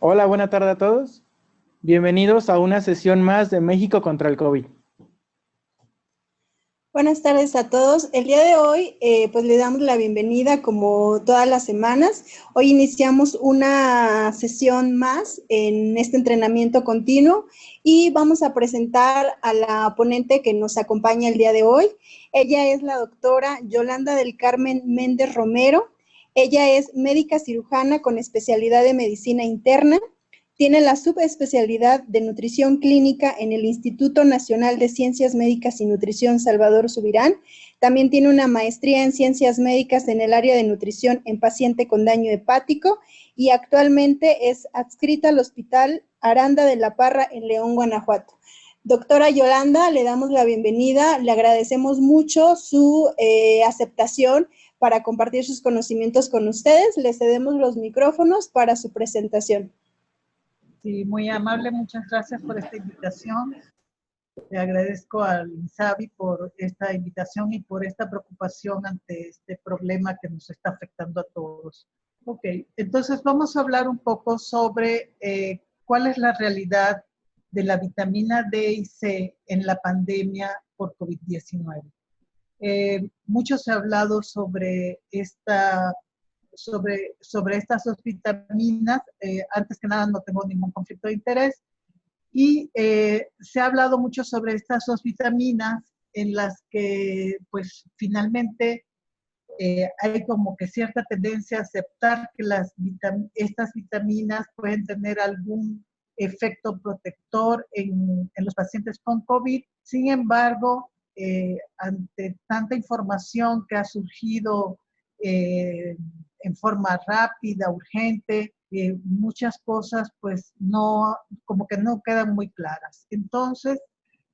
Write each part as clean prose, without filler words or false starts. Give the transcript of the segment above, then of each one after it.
Hola, buena tarde a todos. Bienvenidos a una sesión más de México contra el COVID. Buenas tardes a todos. El día de hoy, pues le damos la bienvenida como todas las semanas. Hoy iniciamos una sesión más en este entrenamiento continuo y vamos a presentar a la ponente que nos acompaña el día de hoy. Ella es la doctora Yolanda del Carmen Méndez Romero. Ella es médica cirujana con especialidad de medicina interna. Tiene la subespecialidad de nutrición clínica en el Instituto Nacional de Ciencias Médicas y Nutrición Salvador Subirán. También tiene una maestría en ciencias médicas en el área de nutrición en paciente con daño hepático y actualmente es adscrita al Hospital Aranda de la Parra en León, Guanajuato. Doctora Yolanda, le damos la bienvenida, le agradecemos mucho su aceptación para compartir sus conocimientos con ustedes. Le cedemos los micrófonos para su presentación. Sí, muy amable, muchas gracias por esta invitación. Le agradezco al INSABI por esta invitación y por esta preocupación ante este problema que nos está afectando a todos. Ok, entonces vamos a hablar un poco sobre cuál es la realidad de la vitamina D y C en la pandemia por COVID-19. Mucho se ha hablado sobre estas dos vitaminas. Antes que nada, no tengo ningún conflicto de interés. Y se ha hablado mucho sobre estas dos vitaminas en las que, pues, finalmente hay como que cierta tendencia a aceptar que estas vitaminas pueden tener algún efecto protector en los pacientes con COVID. Sin embargo, ante tanta información que ha surgido en forma rápida, urgente, muchas cosas pues no, como que no quedan muy claras. Entonces,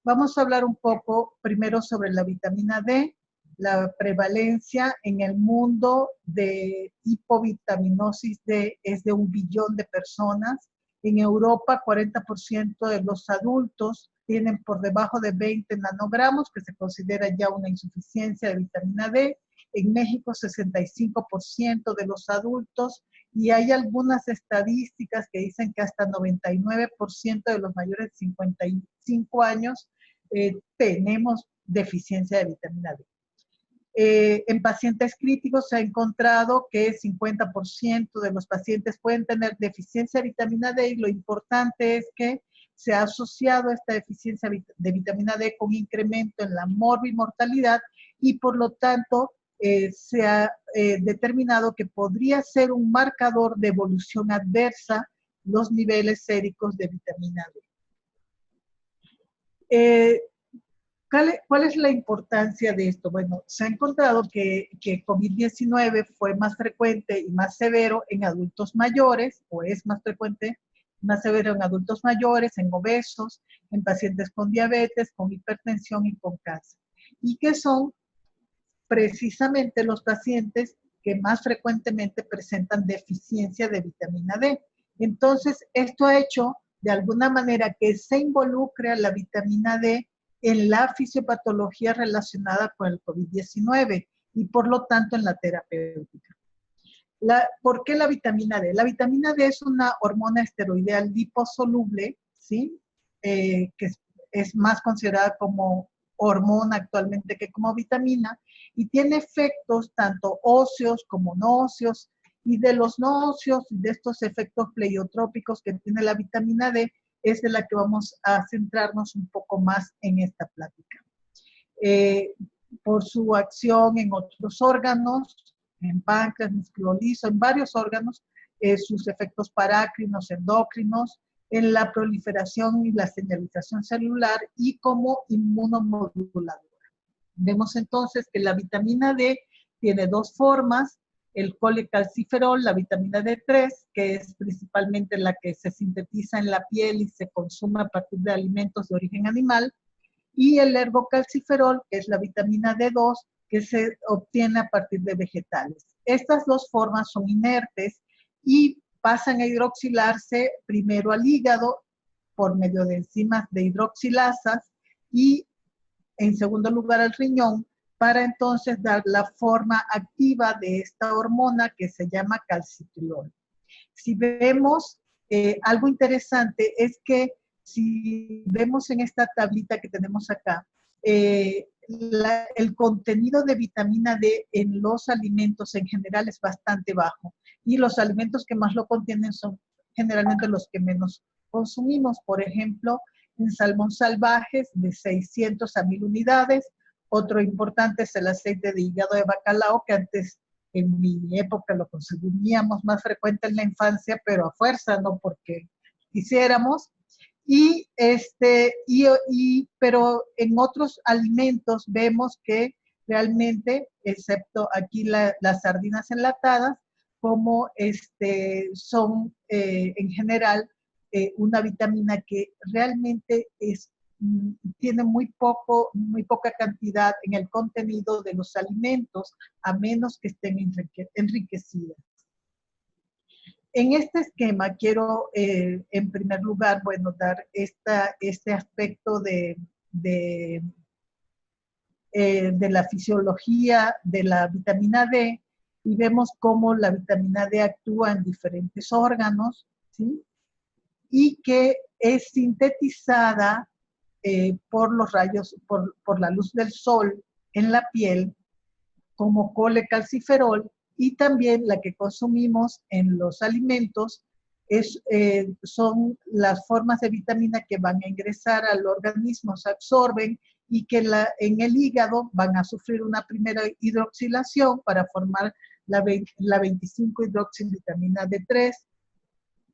vamos a hablar un poco primero sobre la vitamina D. La prevalencia en el mundo de hipovitaminosis D es de 1 billón de personas. En Europa, 40% de los adultos tienen por debajo de 20 nanogramos, que se considera ya una insuficiencia de vitamina D. En México, 65% de los adultos, y hay algunas estadísticas que dicen que hasta 99% de los mayores de 55 años tenemos deficiencia de vitamina D. En pacientes críticos se ha encontrado que 50% de los pacientes pueden tener deficiencia de vitamina D, y lo importante es que se ha asociado esta deficiencia de vitamina D con incremento en la morbimortalidad, y por lo tanto se ha determinado que podría ser un marcador de evolución adversa los niveles séricos de vitamina D. ¿Cuál es la importancia de esto? Bueno, se ha encontrado que COVID-19 fue más frecuente y más severo en adultos mayores, o es más frecuente, más severo en adultos mayores, en obesos, en pacientes con diabetes, con hipertensión y con cáncer. Y que son precisamente los pacientes que más frecuentemente presentan deficiencia de vitamina D. Entonces, esto ha hecho de alguna manera que se involucre a la vitamina D en la fisiopatología relacionada con el COVID-19 y por lo tanto en la terapéutica. ¿Por qué la vitamina D? La vitamina D es una hormona esteroidal liposoluble, ¿sí? Que es más considerada como hormona actualmente que como vitamina, y tiene efectos tanto óseos como no óseos, y de los no óseos y de estos efectos pleiotrópicos que tiene la vitamina D es de la que vamos a centrarnos un poco más en esta plática. Por su acción en otros órganos, en páncreas, músculo liso, en varios órganos, sus efectos parácrinos, endocrinos, en la proliferación y la señalización celular y como inmunomoduladora. Vemos entonces que la vitamina D tiene dos formas: el colecalciferol, la vitamina D3, que es principalmente la que se sintetiza en la piel y se consume a partir de alimentos de origen animal, y el ergocalciferol, que es la vitamina D2, que se obtiene a partir de vegetales. Estas dos formas son inertes y pasan a hidroxilarse primero al hígado por medio de enzimas de hidroxilasas y en segundo lugar al riñón, para entonces dar la forma activa de esta hormona que se llama calcitriol. Si vemos algo interesante es que si vemos en esta tablita que tenemos acá, el contenido de vitamina D en los alimentos en general es bastante bajo. Y los alimentos que más lo contienen son generalmente los que menos consumimos. Por ejemplo, en salmón salvajes de 600 a 1000 unidades. Otro importante es el aceite de hígado de bacalao, que antes en mi época lo consumíamos más frecuente en la infancia, pero a fuerza, no porque quisiéramos. Pero en otros alimentos vemos que realmente, excepto aquí las sardinas enlatadas, como son en general una vitamina que realmente tiene muy poca cantidad en el contenido de los alimentos, a menos que estén enriquecidas. En este esquema quiero, en primer lugar, bueno, dar este aspecto de la fisiología de la vitamina D, y vemos cómo la vitamina D actúa en diferentes órganos, ¿sí? Y que es sintetizada por los rayos, por la luz del sol en la piel, como colecalciferol, y también la que consumimos en los alimentos son las formas de vitamina que van a ingresar al organismo, se absorben y que en el hígado van a sufrir una primera hidroxilación para formar la 25-hidroxivitamina D3,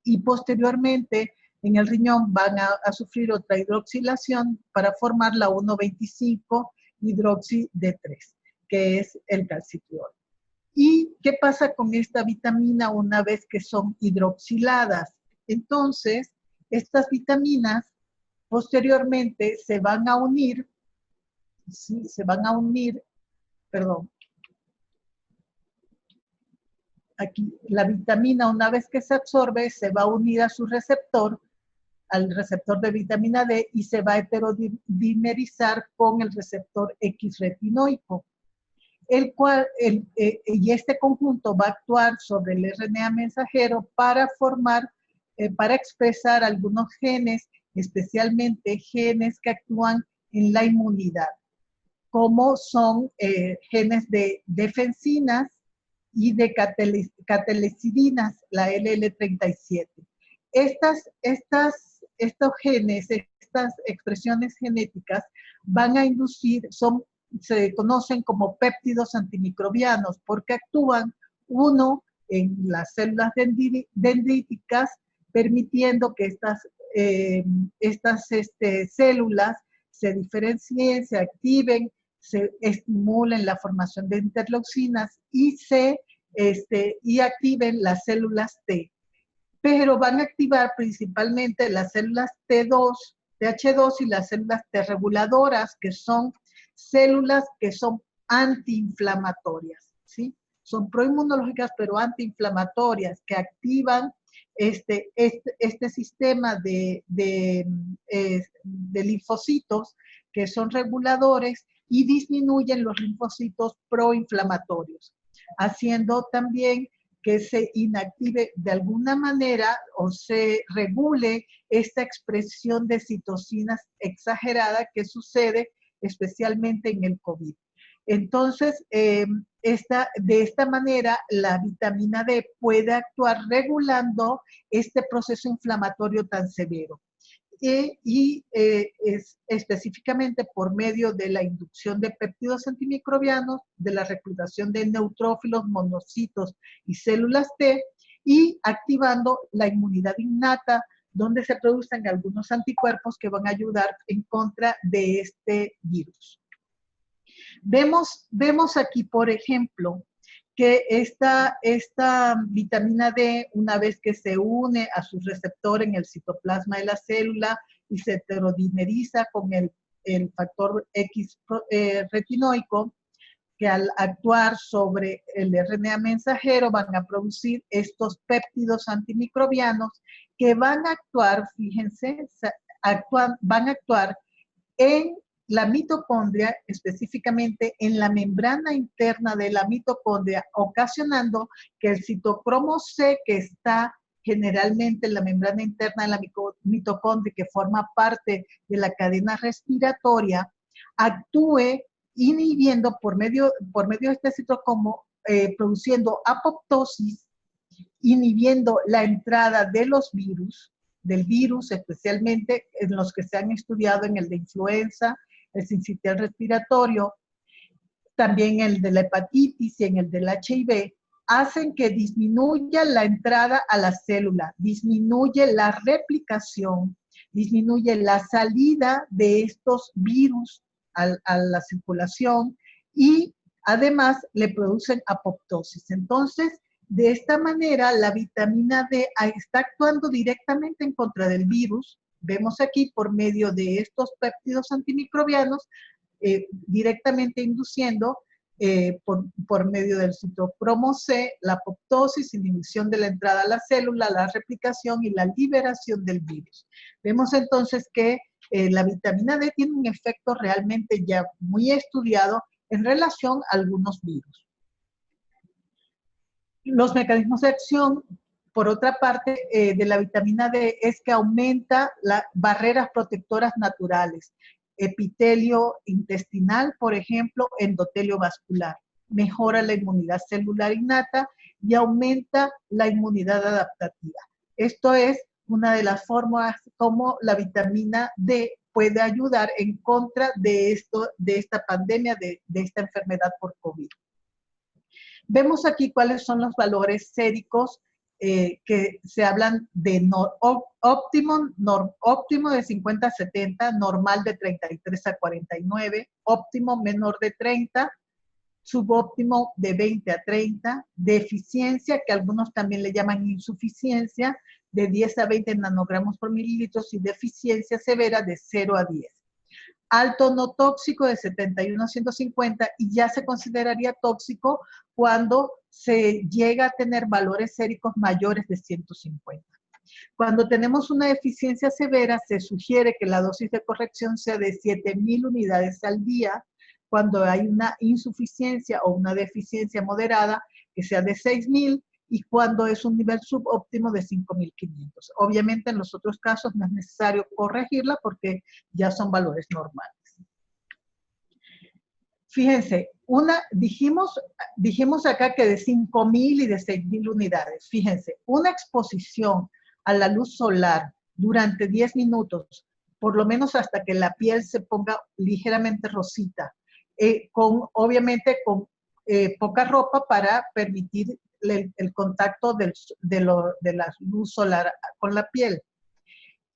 y posteriormente en el riñón van a sufrir otra hidroxilación para formar la 1,25-hidroxi D3, que es el calcitriol. ¿Y qué pasa con esta vitamina una vez que son hidroxiladas? Entonces, estas vitaminas posteriormente se van a unir, ¿sí? Aquí, la vitamina, una vez que se absorbe, se va a unir a su receptor, al receptor de vitamina D, y se va a heterodimerizar con el receptor X-retinoico, y este conjunto va a actuar sobre el RNA mensajero para expresar algunos genes, especialmente genes que actúan en la inmunidad, como son genes de defensinas y de catelecidinas, la LL37. Estos genes, estas expresiones genéticas van a inducir, se conocen como péptidos antimicrobianos, porque actúan, uno, en las células dendríticas, permitiendo que estas células se diferencien, se activen, se estimulen la formación de interleucinas y activen las células T. Pero van a activar principalmente las células TH2 y las células T reguladoras, que son células que son antiinflamatorias, ¿sí? Son proinmunológicas, pero antiinflamatorias, que activan este sistema de linfocitos que son reguladores y disminuyen los linfocitos proinflamatorios, haciendo también que se inactive de alguna manera o se regule esta expresión de citocinas exagerada que sucede especialmente en el COVID. Entonces, de esta manera, la vitamina D puede actuar regulando este proceso inflamatorio tan severo. Específicamente por medio de la inducción de péptidos antimicrobianos, de la reclutación de neutrófilos, monocitos y células T, y activando la inmunidad innata, donde se producen algunos anticuerpos que van a ayudar en contra de este virus. Vemos aquí, por ejemplo, que esta vitamina D, una vez que se une a su receptor en el citoplasma de la célula y se heterodimeriza con el factor X retinoico, que al actuar sobre el RNA mensajero van a producir estos péptidos antimicrobianos que van a actuar, fíjense, van a actuar en la mitocondria, específicamente en la membrana interna de la mitocondria, ocasionando que el citocromo C, que está generalmente en la membrana interna de la mitocondria, que forma parte de la cadena respiratoria, actúe inhibiendo por medio de este citocromo, produciendo apoptosis, inhibiendo la entrada de los virus, del virus, especialmente en los que se han estudiado en el de influenza, el sincitial respiratorio, también el de la hepatitis y en el del HIV, hacen que disminuya la entrada a la célula, disminuye la replicación, disminuye la salida de estos virus a la circulación y además le producen apoptosis. Entonces, de esta manera, la vitamina D está actuando directamente en contra del virus. Vemos aquí por medio de estos péptidos antimicrobianos, directamente induciendo por medio del citocromo C, la apoptosis, inhibición de la entrada a la célula, la replicación y la liberación del virus. Vemos entonces que la vitamina D tiene un efecto realmente ya muy estudiado en relación a algunos virus. Los mecanismos de acción, por otra parte, de la vitamina D es que aumenta las barreras protectoras naturales. Epitelio intestinal, por ejemplo, endotelio vascular. Mejora la inmunidad celular innata y aumenta la inmunidad adaptativa. Esto es una de las formas como la vitamina D puede ayudar en contra de esta pandemia, de esta enfermedad por COVID. Vemos aquí cuáles son los valores séricos que se hablan de óptimo de 50 a 70, normal de 33 a 49, óptimo menor de 30, subóptimo de 20 a 30, deficiencia, que algunos también le llaman insuficiencia, de 10 a 20 nanogramos por mililitros y deficiencia severa de 0 a 10. Alto no tóxico de 71 a 150 y ya se consideraría tóxico cuando se llega a tener valores séricos mayores de 150. Cuando tenemos una deficiencia severa, se sugiere que la dosis de corrección sea de 7,000 unidades al día. Cuando hay una insuficiencia o una deficiencia moderada, que sea de 6,000, y cuando es un nivel subóptimo de 5,500. Obviamente en los otros casos no es necesario corregirla porque ya son valores normales. Fíjense, dijimos acá que de 5,000 y de 6,000 unidades. Fíjense, una exposición a la luz solar durante 10 minutos, por lo menos hasta que la piel se ponga ligeramente rosita, obviamente con poca ropa para permitir el contacto de la luz solar con la piel.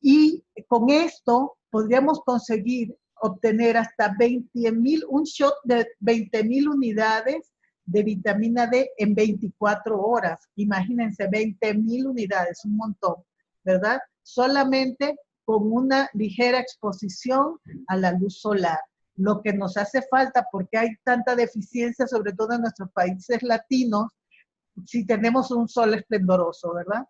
Y con esto podríamos conseguir obtener hasta 20,000, un shot de 20,000 unidades de vitamina D en 24 horas. Imagínense, 20,000 unidades, un montón, ¿verdad? Solamente con una ligera exposición a la luz solar. Lo que nos hace falta, porque hay tanta deficiencia, sobre todo en nuestros países latinos, si tenemos un sol esplendoroso, ¿verdad?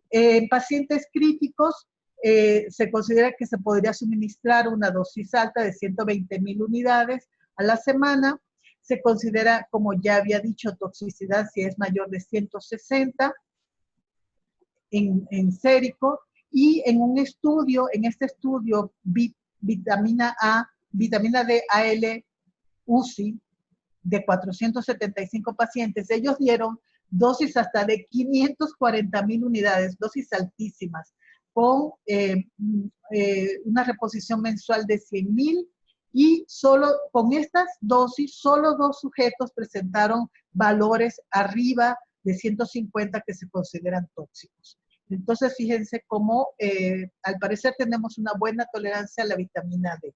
En pacientes críticos, se considera que se podría suministrar una dosis alta de 120,000 unidades a la semana. Se considera, como ya había dicho, toxicidad si es mayor de 160 en sérico. Y en este estudio, vitamina D, AL, UCI, de 475 pacientes, ellos dieron dosis hasta de 540,000 unidades, dosis altísimas, con una reposición mensual de 100,000, y solo con estas dosis, solo 2 sujetos presentaron valores arriba de 150 que se consideran tóxicos. Entonces, fíjense cómo al parecer tenemos una buena tolerancia a la vitamina D.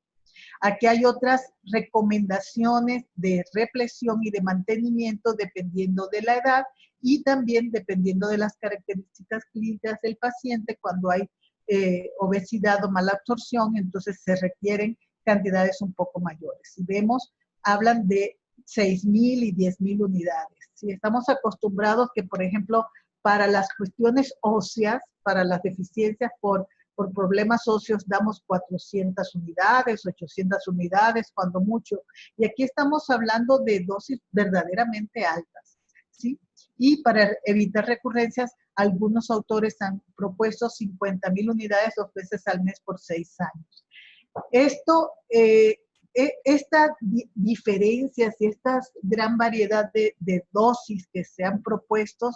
Aquí hay otras recomendaciones de represión y de mantenimiento dependiendo de la edad y también dependiendo de las características clínicas del paciente. Cuando hay obesidad o mala absorción, entonces se requieren cantidades un poco mayores. Si vemos, hablan de 6,000 y 10,000 unidades. Si estamos acostumbrados que, por ejemplo, para las cuestiones óseas, para las deficiencias por problemas óseos, damos 400 unidades, 800 unidades, cuando mucho. Y aquí estamos hablando de dosis verdaderamente altas, ¿sí? Y para evitar recurrencias, algunos autores han propuesto 50.000 unidades 2 veces al mes por 6 años. Estas diferencias y esta gran variedad de dosis que se han propuesto,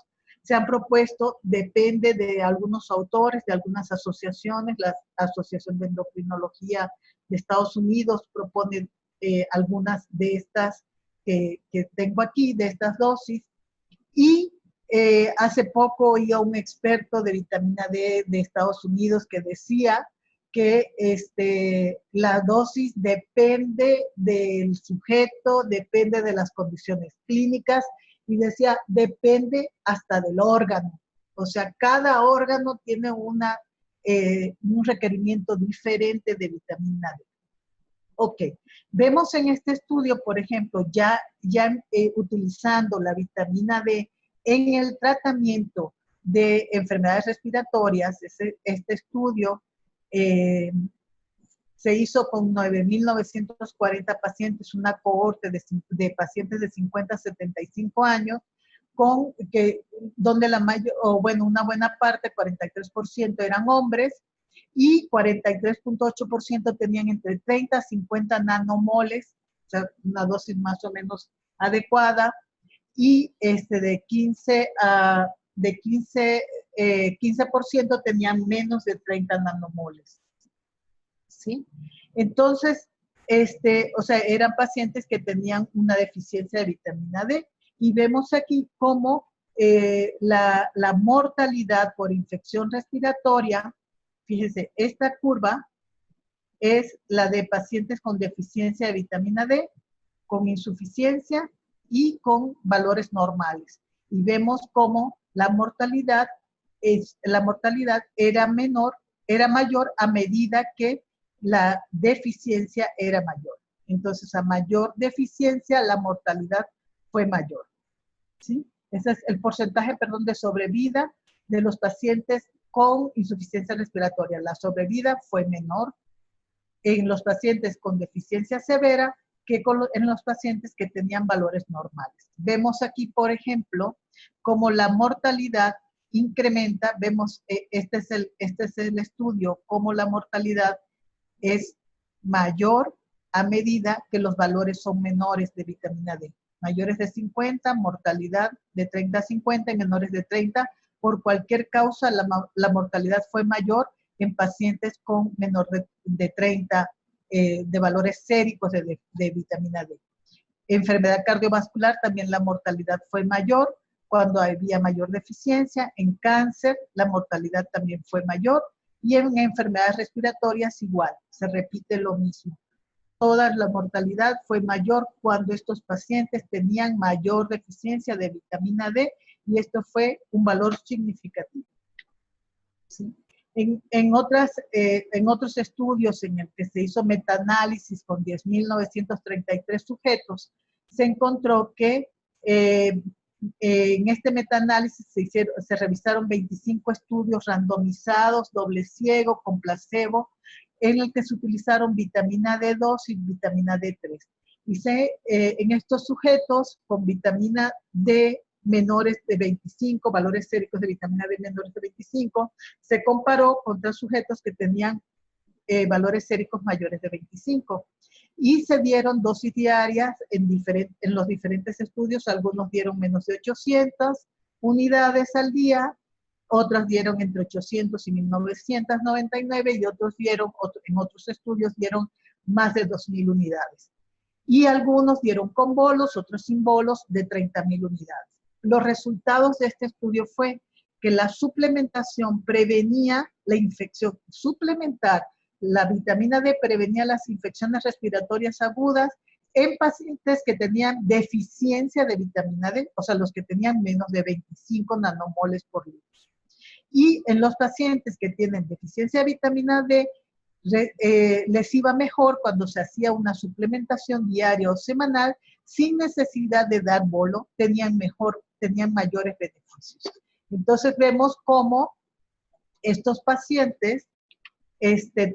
depende de algunos autores, de algunas asociaciones. La Asociación de Endocrinología de Estados Unidos propone algunas de estas que tengo aquí, de estas dosis. Y hace poco oía un experto de vitamina D de Estados Unidos que decía que la dosis depende del sujeto, depende de las condiciones clínicas, y decía, depende hasta del órgano. O sea, cada órgano tiene un requerimiento diferente de vitamina D. Ok, vemos en este estudio, por ejemplo, ya utilizando la vitamina D en el tratamiento de enfermedades respiratorias. Este estudio se hizo con 9.940 pacientes, una cohorte de pacientes de 50 a 75 años, donde una buena parte, 43%, eran hombres, y 43.8% tenían entre 30 a 50 nanomoles, o sea, una dosis más o menos adecuada, y de 15% tenían menos de 30 nanomoles. ¿Sí? Entonces, o sea, eran pacientes que tenían una deficiencia de vitamina D, y vemos aquí cómo la mortalidad por infección respiratoria, fíjense, esta curva es la de pacientes con deficiencia de vitamina D, con insuficiencia y con valores normales. Y vemos cómo la mortalidad era mayor a medida que la deficiencia era mayor. Entonces, a mayor deficiencia, la mortalidad fue mayor. ¿Sí? Ese es el porcentaje, de sobrevida de los pacientes con insuficiencia respiratoria. La sobrevida fue menor en los pacientes con deficiencia severa que en los pacientes que tenían valores normales. Vemos aquí, por ejemplo, cómo la mortalidad incrementa. Vemos, este es el estudio, cómo la mortalidad es mayor a medida que los valores son menores de vitamina D. Mayores de 50, mortalidad de 30 a 50, y menores de 30. Por cualquier causa, la mortalidad fue mayor en pacientes con menor de 30 de valores séricos de vitamina D. Enfermedad cardiovascular, también la mortalidad fue mayor cuando había mayor deficiencia. En cáncer, la mortalidad también fue mayor. Y en enfermedades respiratorias igual, se repite lo mismo. Toda la mortalidad fue mayor cuando estos pacientes tenían mayor deficiencia de vitamina D, y esto fue un valor significativo. ¿Sí? En otros estudios en el que se hizo metaanálisis con 10.933 sujetos, se encontró que en este metaanálisis se revisaron 25 estudios randomizados, doble ciego, con placebo, en el que se utilizaron vitamina D2 y vitamina D3. Y en estos sujetos con vitamina D menores de 25, valores séricos de vitamina D menores de 25, se comparó contra sujetos que tenían valores séricos mayores de 25. Y se dieron dosis diarias en los diferentes estudios. Algunos dieron menos de 800 unidades al día, otros dieron entre 800 y 1999, y otros en otros estudios dieron más de 2.000 unidades. Y algunos dieron con bolos, otros sin bolos, de 30.000 unidades. Los resultados de este estudio fue que la suplementación prevenía la infección. Suplementar la vitamina D prevenía las infecciones respiratorias agudas en pacientes que tenían deficiencia de vitamina D, o sea, los que tenían menos de 25 nanomoles por litro. Y en los pacientes que tienen deficiencia de vitamina D, les iba mejor cuando se hacía una suplementación diaria o semanal sin necesidad de dar bolo, tenían mayores beneficios. Entonces vemos cómo estos pacientes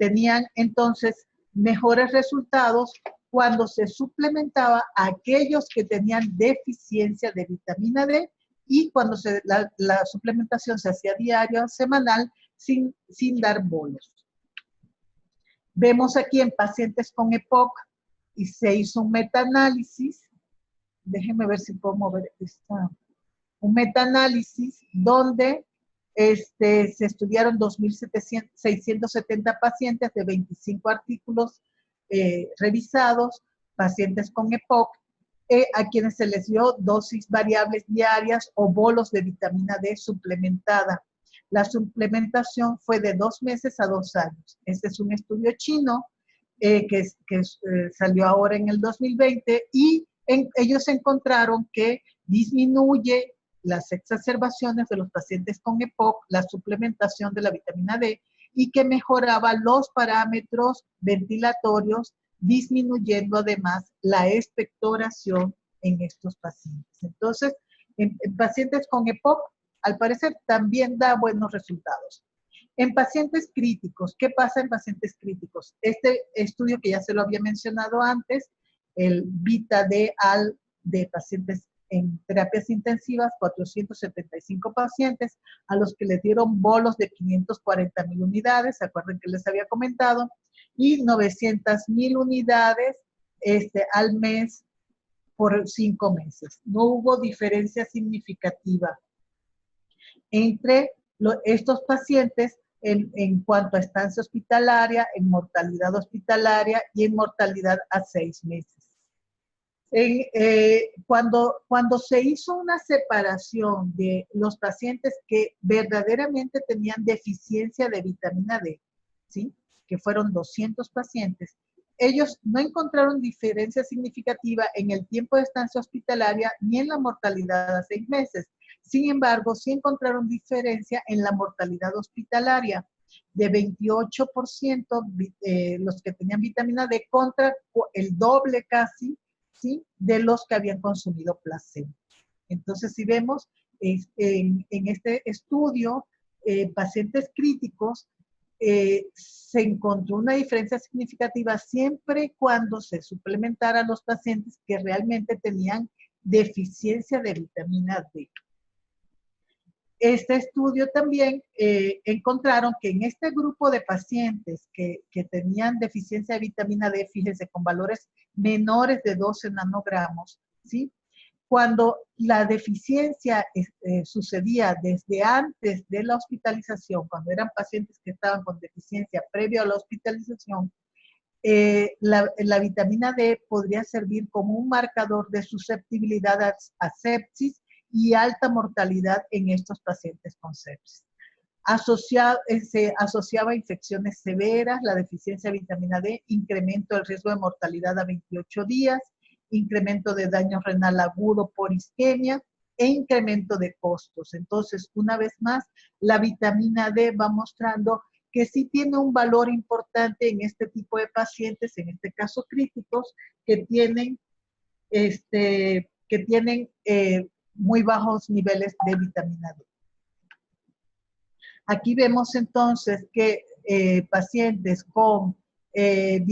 tenían entonces mejores resultados cuando se suplementaba a aquellos que tenían deficiencia de vitamina D y cuando la suplementación se hacía diaria o semanal sin dar bolos. Vemos aquí en pacientes con EPOC y se hizo un metaanálisis. Déjenme ver si puedo mover un metaanálisis donde se estudiaron 2.670 pacientes de 25 artículos revisados, pacientes con EPOC, a quienes se les dio dosis variables diarias o bolos de vitamina D suplementada. La suplementación fue de 2 meses a 2 años. Este es un estudio chino que salió ahora en el 2020 y ellos encontraron que disminuye las exacerbaciones de los pacientes con EPOC, la suplementación de la vitamina D, y que mejoraba los parámetros ventilatorios, disminuyendo además la expectoración en estos pacientes. Entonces, en pacientes con EPOC, al parecer también da buenos resultados. En pacientes críticos, ¿qué pasa en pacientes críticos? Este estudio que ya se lo había mencionado antes, el Vita-D-AL de pacientes en terapias intensivas, 475 pacientes a los que les dieron bolos de 540,000 unidades, ¿se acuerdan que les había comentado? Y 900,000 unidades al mes por 5 meses. No hubo diferencia significativa entre estos pacientes en cuanto a estancia hospitalaria, en mortalidad hospitalaria y en mortalidad a 6 meses. Cuando se hizo una separación de los pacientes que verdaderamente tenían deficiencia de vitamina D, ¿sí?, que fueron 200 pacientes, ellos no encontraron diferencia significativa en el tiempo de estancia hospitalaria ni en la mortalidad a 6 meses. Sin embargo, sí encontraron diferencia en la mortalidad hospitalaria, de 28% los que tenían vitamina D contra el doble casi, ¿sí?, de los que habían consumido placebo. Entonces, si vemos en este estudio, pacientes críticos, se encontró una diferencia significativa siempre y cuando se suplementara a los pacientes que realmente tenían deficiencia de vitamina D. Este estudio también encontraron que en este grupo de pacientes que tenían deficiencia de vitamina D, fíjense, con valores menores de 12 nanogramos, ¿sí?, cuando la deficiencia sucedía desde antes de la hospitalización, cuando eran pacientes que estaban con deficiencia previo a la hospitalización, la vitamina D podría servir como un marcador de susceptibilidad a sepsis y alta mortalidad en estos pacientes con sepsis. Se asociaba a infecciones severas, la deficiencia de vitamina D, incremento del riesgo de mortalidad a 28 días, incremento de daño renal agudo por isquemia e incremento de costos. Entonces, una vez más, la vitamina D va mostrando que sí tiene un valor importante en este tipo de pacientes, en este caso críticos, que tienen muy bajos niveles de vitamina D. Aquí vemos entonces que pacientes con que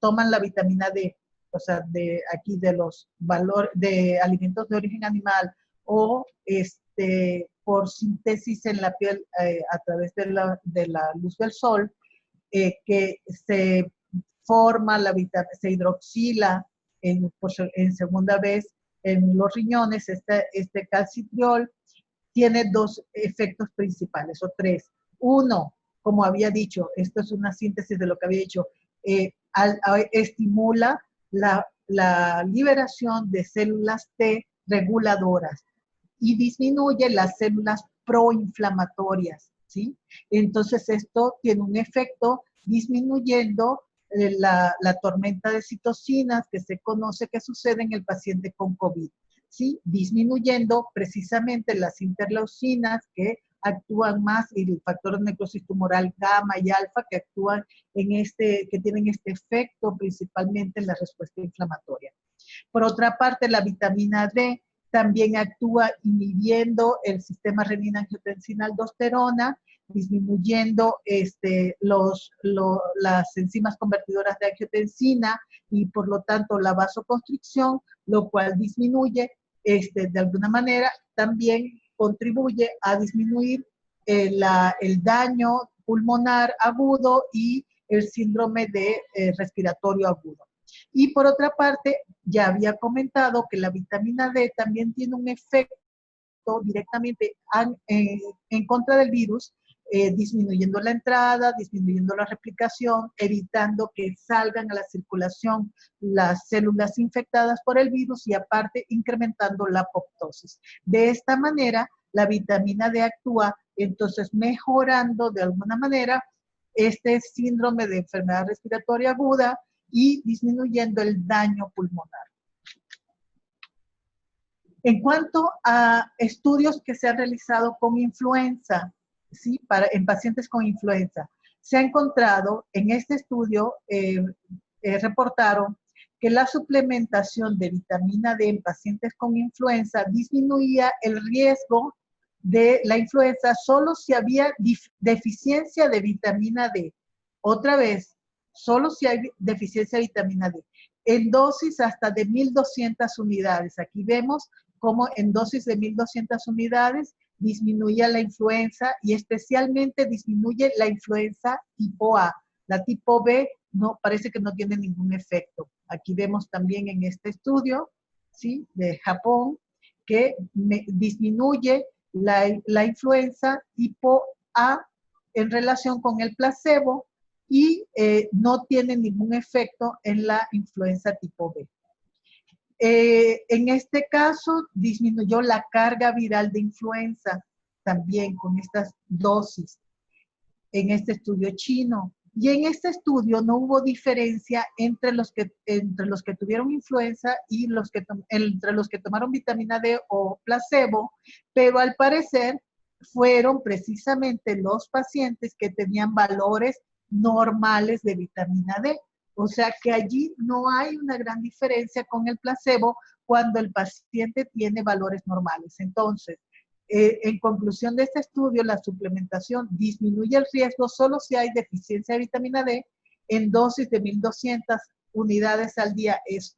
toman la vitamina D, o sea, aquí de los valores de alimentos de origen animal o por síntesis en la piel a través de la luz del sol, que se forma se hidroxila en segunda vez en los riñones, este calcitriol, tiene 2 efectos principales, o 3. Uno, como había dicho, esto es una síntesis de lo que había dicho, estimula la liberación de células T reguladoras y disminuye las células proinflamatorias, ¿sí? Entonces, esto tiene un efecto disminuyendo la tormenta de citocinas que se conoce que sucede en el paciente con COVID, ¿sí?, disminuyendo precisamente las interleucinas que actúan más y el factor de necrosis tumoral gamma y alfa que actúan que tienen este efecto principalmente en la respuesta inflamatoria. Por otra parte, la vitamina D también actúa inhibiendo el sistema renina-angiotensina-aldosterona, disminuyendo las enzimas convertidoras de angiotensina y por lo tanto la vasoconstricción, lo cual disminuye de alguna manera también contribuye a disminuir el daño pulmonar agudo y el síndrome de respiratorio agudo. Y por otra parte, ya había comentado que la vitamina D también tiene un efecto directamente en contra del virus, disminuyendo la entrada, disminuyendo la replicación, evitando que salgan a la circulación las células infectadas por el virus y aparte incrementando la apoptosis. De esta manera, la vitamina D actúa entonces mejorando de alguna manera este síndrome de enfermedad respiratoria aguda y disminuyendo el daño pulmonar. En cuanto a estudios que se han realizado con influenza, ¿sí? En pacientes con influenza, se ha encontrado, en este estudio, reportaron que la suplementación de vitamina D en pacientes con influenza disminuía el riesgo de la influenza solo si había deficiencia de vitamina D. Otra vez, solo si hay deficiencia de vitamina D. En dosis hasta de 1.200 unidades. Aquí vemos cómo en dosis de 1.200 unidades disminuye la influenza y especialmente disminuye la influenza tipo A. La tipo B no, parece que no tiene ningún efecto. Aquí vemos también en este estudio, ¿sí?, de Japón, que disminuye la influenza tipo A en relación con el placebo y no tiene ningún efecto en la influenza tipo B. En este caso, disminuyó la carga viral de influenza también con estas dosis en este estudio chino. Y en este estudio no hubo diferencia entre los que tuvieron influenza y entre los que tomaron vitamina D o placebo, pero al parecer fueron precisamente los pacientes que tenían valores normales de vitamina D. O sea que allí no hay una gran diferencia con el placebo cuando el paciente tiene valores normales. Entonces, en conclusión de este estudio, la suplementación disminuye el riesgo solo si hay deficiencia de vitamina D en dosis de 1.200 unidades al día. Es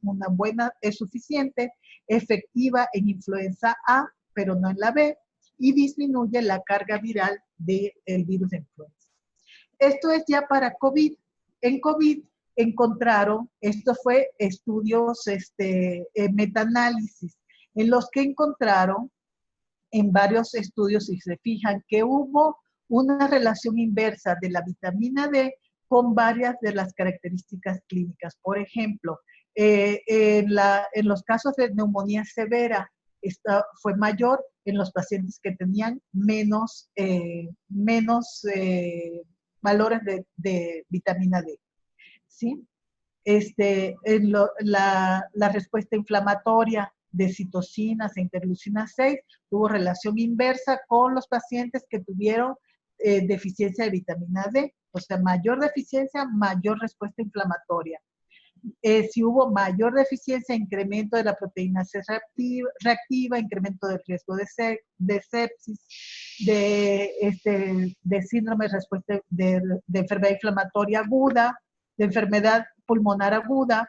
suficiente, efectiva en influenza A, pero no en la B, y disminuye la carga viral del virus de influenza. Esto es ya para COVID. En COVID encontraron, esto fue estudios, metaanálisis, en los que encontraron en varios estudios, si se fijan, que hubo una relación inversa de la vitamina D con varias de las características clínicas. Por ejemplo, en los casos de neumonía severa, esta fue mayor en los pacientes que tenían menos valores de vitamina D. ¿Sí? La respuesta inflamatoria de citocinas e interleucina 6 tuvo relación inversa con los pacientes que tuvieron deficiencia de vitamina D. O sea, mayor deficiencia, mayor respuesta inflamatoria. Si hubo mayor deficiencia, incremento de la proteína C reactiva, incremento del riesgo de sepsis, de síndrome de respuesta de enfermedad inflamatoria aguda, de enfermedad pulmonar aguda,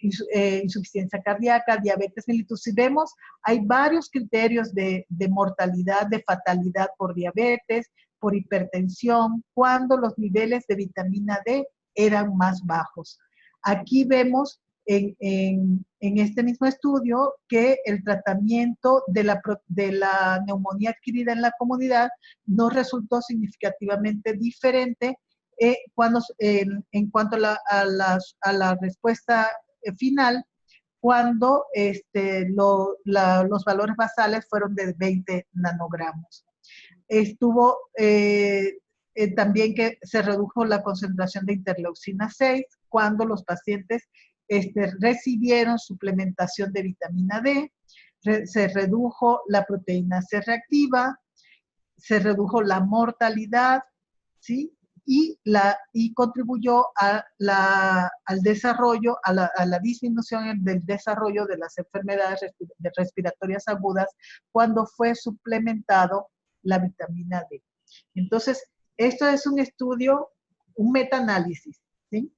insuficiencia cardíaca, diabetes mellitus. Si vemos, hay varios criterios de mortalidad, de fatalidad por diabetes, por hipertensión, cuando los niveles de vitamina D eran más bajos. Aquí vemos en este mismo estudio que el tratamiento de la neumonía adquirida en la comunidad no resultó significativamente diferente en cuanto a la respuesta final, cuando los valores basales fueron de 20 nanogramos. Estuvo también que se redujo la concentración de interleucina 6 cuando los pacientes recibieron suplementación de vitamina D, se redujo la proteína C reactiva, se redujo la mortalidad, ¿sí? Y contribuyó al desarrollo, a la disminución del desarrollo de las enfermedades respiratorias agudas cuando fue suplementado la vitamina D. Entonces, esto es un estudio, un metaanálisis, ¿sí?,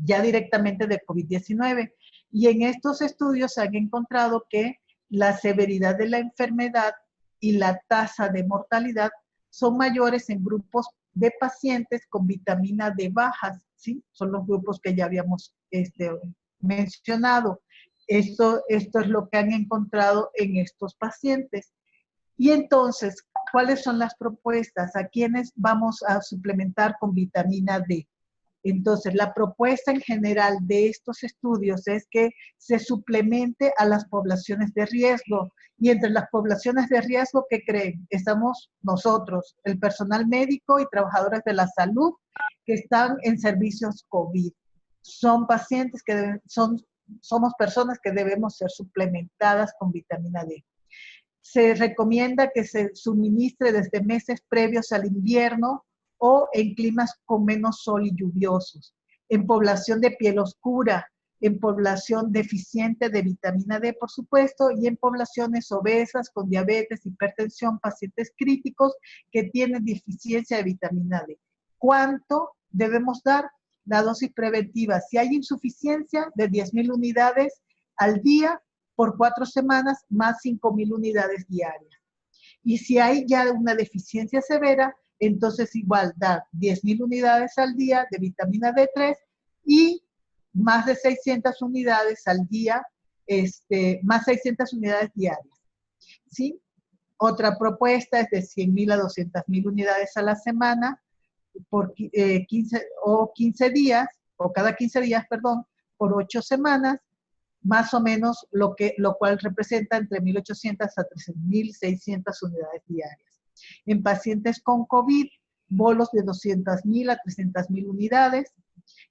ya directamente de COVID-19. Y en estos estudios se han encontrado que la severidad de la enfermedad y la tasa de mortalidad son mayores en grupos de pacientes con vitamina D bajas, ¿sí? Son los grupos que ya habíamos mencionado. Esto es lo que han encontrado en estos pacientes. Y entonces, ¿cuáles son las propuestas? ¿A quiénes vamos a suplementar con vitamina D? Entonces, la propuesta en general de estos estudios es que se suplemente a las poblaciones de riesgo. Y entre las poblaciones de riesgo, ¿qué creen? Estamos nosotros, el personal médico y trabajadores de la salud que están en servicios COVID. Son pacientes que somos personas que debemos ser suplementadas con vitamina D. Se recomienda que se suministre desde meses previos al invierno o en climas con menos sol y lluviosos, en población de piel oscura, en población deficiente de vitamina D, por supuesto, y en poblaciones obesas, con diabetes, hipertensión, pacientes críticos que tienen deficiencia de vitamina D. ¿Cuánto debemos dar? La dosis preventiva. Si hay insuficiencia, de 10,000 unidades al día por 4 semanas, más 5,000 unidades diarias. Y si hay ya una deficiencia severa, entonces igual dar 10,000 unidades al día de vitamina D3 y más de 600 unidades al día, más 600 unidades diarias. ¿Sí? Otra propuesta es de 100,000 a 200,000 unidades a la semana por 15 días, o cada 15 días, perdón, por 8 semanas, más o menos lo cual representa entre 1,800 a 13,600 unidades diarias. En pacientes con COVID, bolos de 200,000 a 300,000 unidades.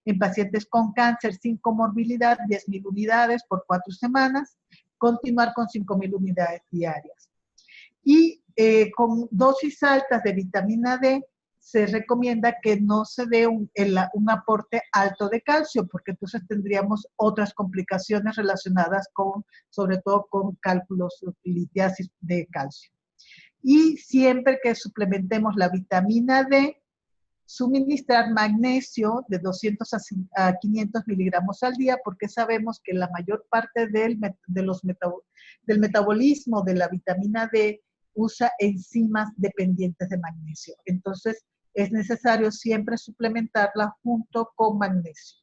En pacientes con cáncer sin comorbilidad, 10,000 unidades por 4 semanas. Continuar con 5,000 unidades diarias. Y con dosis altas de vitamina D, se recomienda que no se dé un aporte alto de calcio, porque entonces tendríamos otras complicaciones relacionadas sobre todo con cálculos de litiasis de calcio. Y siempre que suplementemos la vitamina D, suministrar magnesio de 200 a 500 miligramos al día, porque sabemos que la mayor parte del metabolismo de la vitamina D usa enzimas dependientes de magnesio. Entonces, es necesario siempre suplementarla junto con magnesio.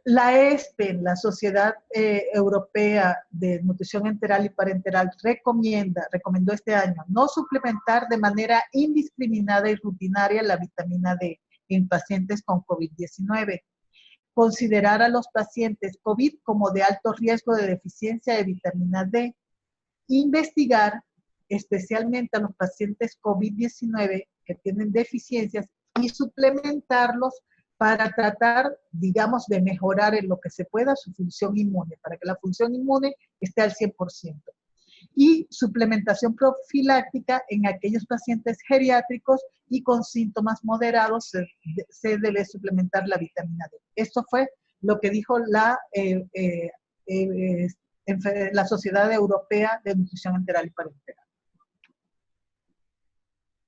La ESPEN, la Sociedad Europea de Nutrición Enteral y Parenteral, recomendó este año no suplementar de manera indiscriminada y rutinaria la vitamina D en pacientes con COVID-19. Considerar a los pacientes COVID como de alto riesgo de deficiencia de vitamina D. Investigar especialmente a los pacientes COVID-19 que tienen deficiencias y suplementarlos para tratar, digamos, de mejorar en lo que se pueda su función inmune, para que la función inmune esté al 100%. Y suplementación profiláctica en aquellos pacientes geriátricos y con síntomas moderados se debe suplementar la vitamina D. Esto fue lo que dijo la Sociedad Europea de Nutrición Enteral y Parenteral.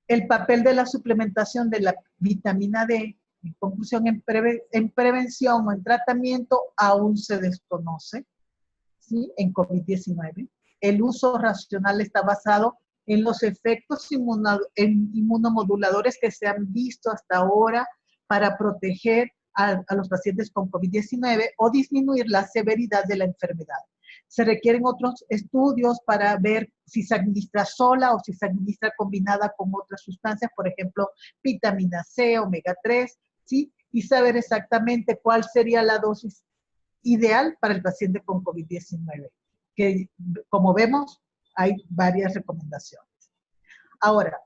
El papel de la suplementación de la vitamina D, en conclusión, en prevención o en tratamiento, aún se desconoce, ¿sí? En COVID-19. El uso racional está basado en los efectos inmunomoduladores que se han visto hasta ahora para proteger a los pacientes con COVID-19 o disminuir la severidad de la enfermedad. Se requieren otros estudios para ver si se administra sola o si se administra combinada con otras sustancias, por ejemplo, vitamina C, omega 3, ¿sí? Y saber exactamente cuál sería la dosis ideal para el paciente con COVID-19, que como vemos hay varias recomendaciones. Ahora,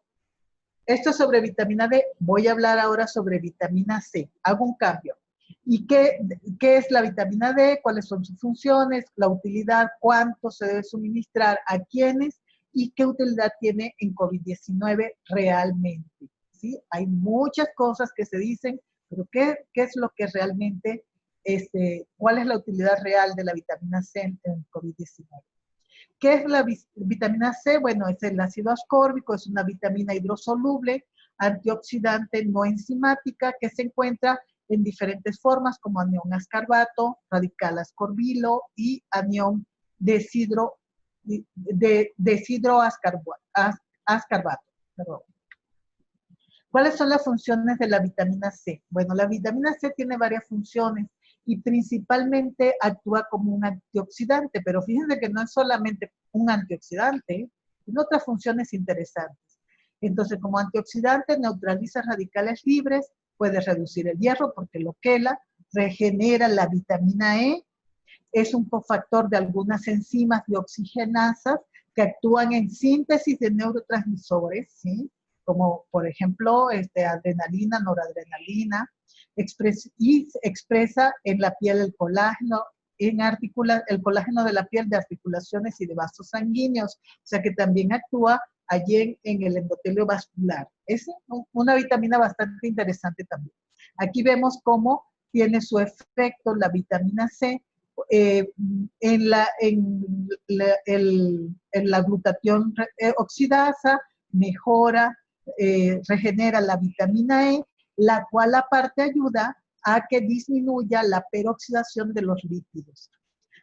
esto sobre vitamina D, voy a hablar ahora sobre vitamina C. Hago un cambio. ¿Y qué es la vitamina D? ¿Cuáles son sus funciones? La utilidad, cuánto se debe suministrar, a quiénes y qué utilidad tiene en COVID-19 realmente. ¿Sí? Hay muchas cosas que se dicen, pero ¿qué es lo que realmente, cuál es la utilidad real de la vitamina C en COVID-19? ¿Qué es la vitamina C? Bueno, es el ácido ascórbico, es una vitamina hidrosoluble, antioxidante no enzimática que se encuentra en diferentes formas como anión ascarbato, radical ascorbilo y anión deshidroascarbato. Perdón. ¿Cuáles son las funciones de la vitamina C? Bueno, la vitamina C tiene varias funciones y principalmente actúa como un antioxidante, pero fíjense que no es solamente un antioxidante, tiene otras funciones interesantes. Entonces, como antioxidante, neutraliza radicales libres, puede reducir el hierro porque lo quela, regenera la vitamina E, es un cofactor de algunas enzimas de oxigenasas que actúan en síntesis de neurotransmisores, ¿sí? Como por ejemplo adrenalina, noradrenalina, y expresa en la piel el colágeno, el colágeno de la piel de articulaciones y de vasos sanguíneos, o sea que también actúa allí en el endotelio vascular. Es una vitamina bastante interesante también. Aquí vemos cómo tiene su efecto la vitamina C en la glutatión oxidasa, mejora, regenera la vitamina E, la cual aparte ayuda a que disminuya la peroxidación de los lípidos.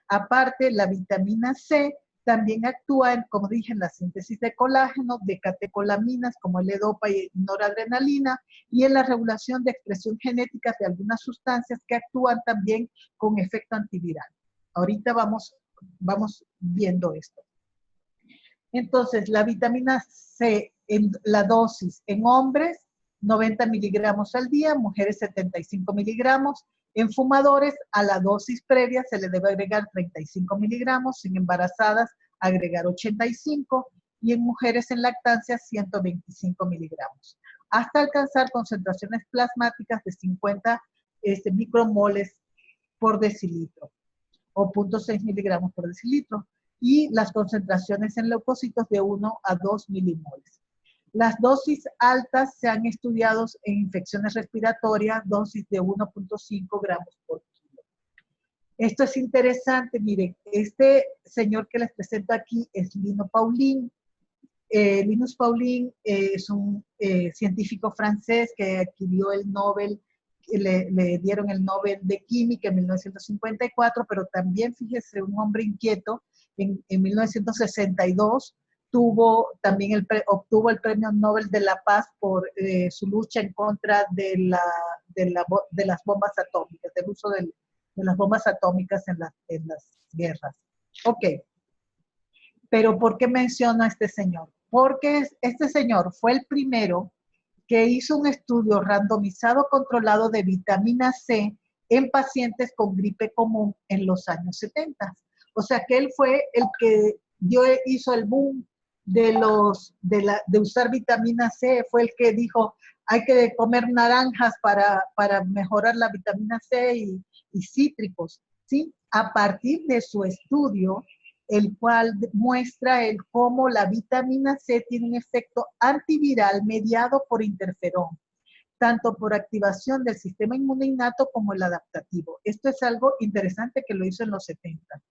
Aparte, la vitamina C también actúa, como dije, en la síntesis de colágeno, de catecolaminas como el L-dopa y noradrenalina, y en la regulación de expresión genética de algunas sustancias que actúan también con efecto antiviral. Ahorita vamos viendo esto. Entonces, la vitamina C, en la dosis en hombres, 90 miligramos al día, mujeres 75 miligramos. En fumadores, a la dosis previa se le debe agregar 35 miligramos, en embarazadas agregar 85 y en mujeres en lactancia 125 miligramos, hasta alcanzar concentraciones plasmáticas de 50 micromoles por decilitro o 0.6 miligramos por decilitro y las concentraciones en leucocitos de 1 a 2 milimoles. Las dosis altas se han estudiado en infecciones respiratorias, dosis de 1.5 gramos por kilo. Esto es interesante, miren, este señor que les presento aquí es Linus Pauling. Linus Pauling es un científico francés que adquirió el Nobel, le dieron el Nobel de Química en 1954, pero también, fíjese, un hombre inquieto, en 1962, obtuvo el Premio Nobel de la Paz por su lucha en contra de las bombas atómicas, del uso de las bombas atómicas en las guerras. Ok, pero ¿por qué menciono a este señor? Porque este señor fue el primero que hizo un estudio randomizado controlado de vitamina C en pacientes con gripe común en los años 70. O sea que él fue el que hizo el boom de usar vitamina C, fue el que dijo hay que comer naranjas para mejorar la vitamina C y cítricos, ¿sí? A partir de su estudio, el cual muestra cómo la vitamina C tiene un efecto antiviral mediado por interferón, tanto por activación del sistema inmune innato como el adaptativo. Esto es algo interesante que lo hizo en los 70.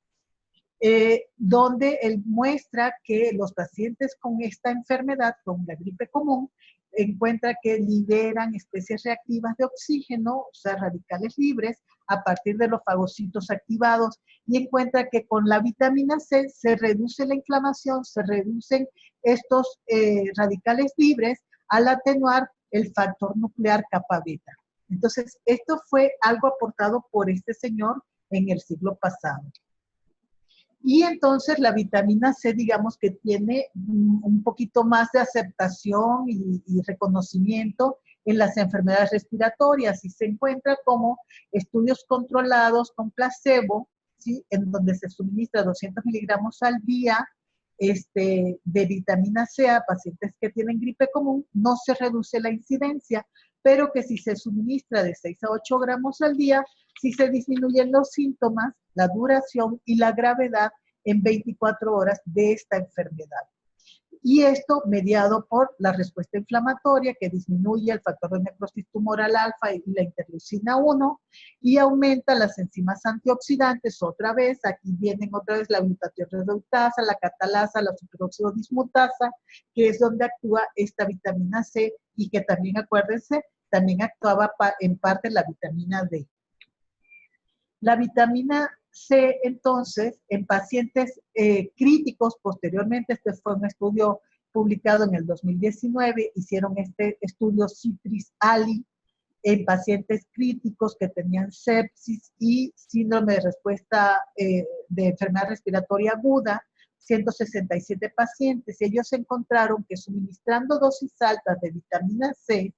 Donde él muestra que los pacientes con esta enfermedad, con la gripe común, encuentra que liberan especies reactivas de oxígeno, o sea, radicales libres, a partir de los fagocitos activados, y encuentra que con la vitamina C se reduce la inflamación, se reducen estos radicales libres al atenuar el factor nuclear kappa beta. Entonces, esto fue algo aportado por este señor en el siglo pasado. Y entonces la vitamina C, digamos que tiene un poquito más de aceptación y reconocimiento en las enfermedades respiratorias y se encuentra como estudios controlados con placebo, ¿sí? En donde se suministra 200 miligramos al día de vitamina C a pacientes que tienen gripe común, no se reduce la incidencia, pero que si se suministra de 6 a 8 gramos al día, sí se disminuyen los síntomas, la duración y la gravedad en 24 horas de esta enfermedad. Y esto mediado por la respuesta inflamatoria que disminuye el factor de necrosis tumoral alfa y la interleucina 1 y aumenta las enzimas antioxidantes. Otra vez, aquí vienen otra vez la glutatión reductasa, la catalasa, la superóxido dismutasa, que es donde actúa esta vitamina C y que también, acuérdense, también actuaba en parte la vitamina D. La vitamina C, entonces, en pacientes críticos, posteriormente, este fue un estudio publicado en el 2019, hicieron este estudio CITRIS-ALI en pacientes críticos que tenían sepsis y síndrome de respuesta de enfermedad respiratoria aguda, 167 pacientes, y ellos encontraron que suministrando dosis altas de vitamina C,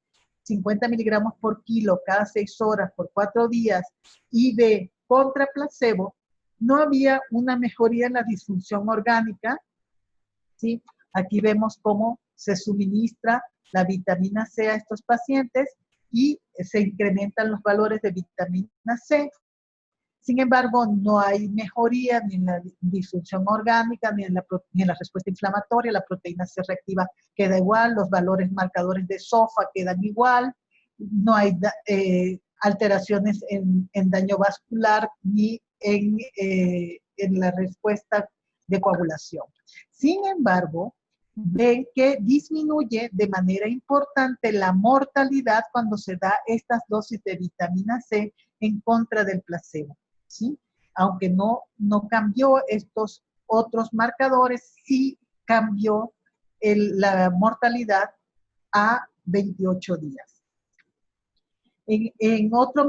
50 miligramos por kilo cada 6 horas por 4 días, y B contra placebo, no había una mejoría en la disfunción orgánica, ¿sí? Aquí vemos cómo se suministra la vitamina C a estos pacientes y se incrementan los valores de vitamina C. Sin embargo, no hay mejoría ni en la disfunción orgánica, ni en la respuesta inflamatoria. La proteína C reactiva queda igual, los valores marcadores de SOFA quedan igual, no hay alteraciones en daño vascular ni en la respuesta de coagulación. Sin embargo, ven que disminuye de manera importante la mortalidad cuando se da estas dosis de vitamina C en contra del placebo, ¿sí? Aunque no cambió estos otros marcadores, sí cambió la mortalidad a 28 días. En otro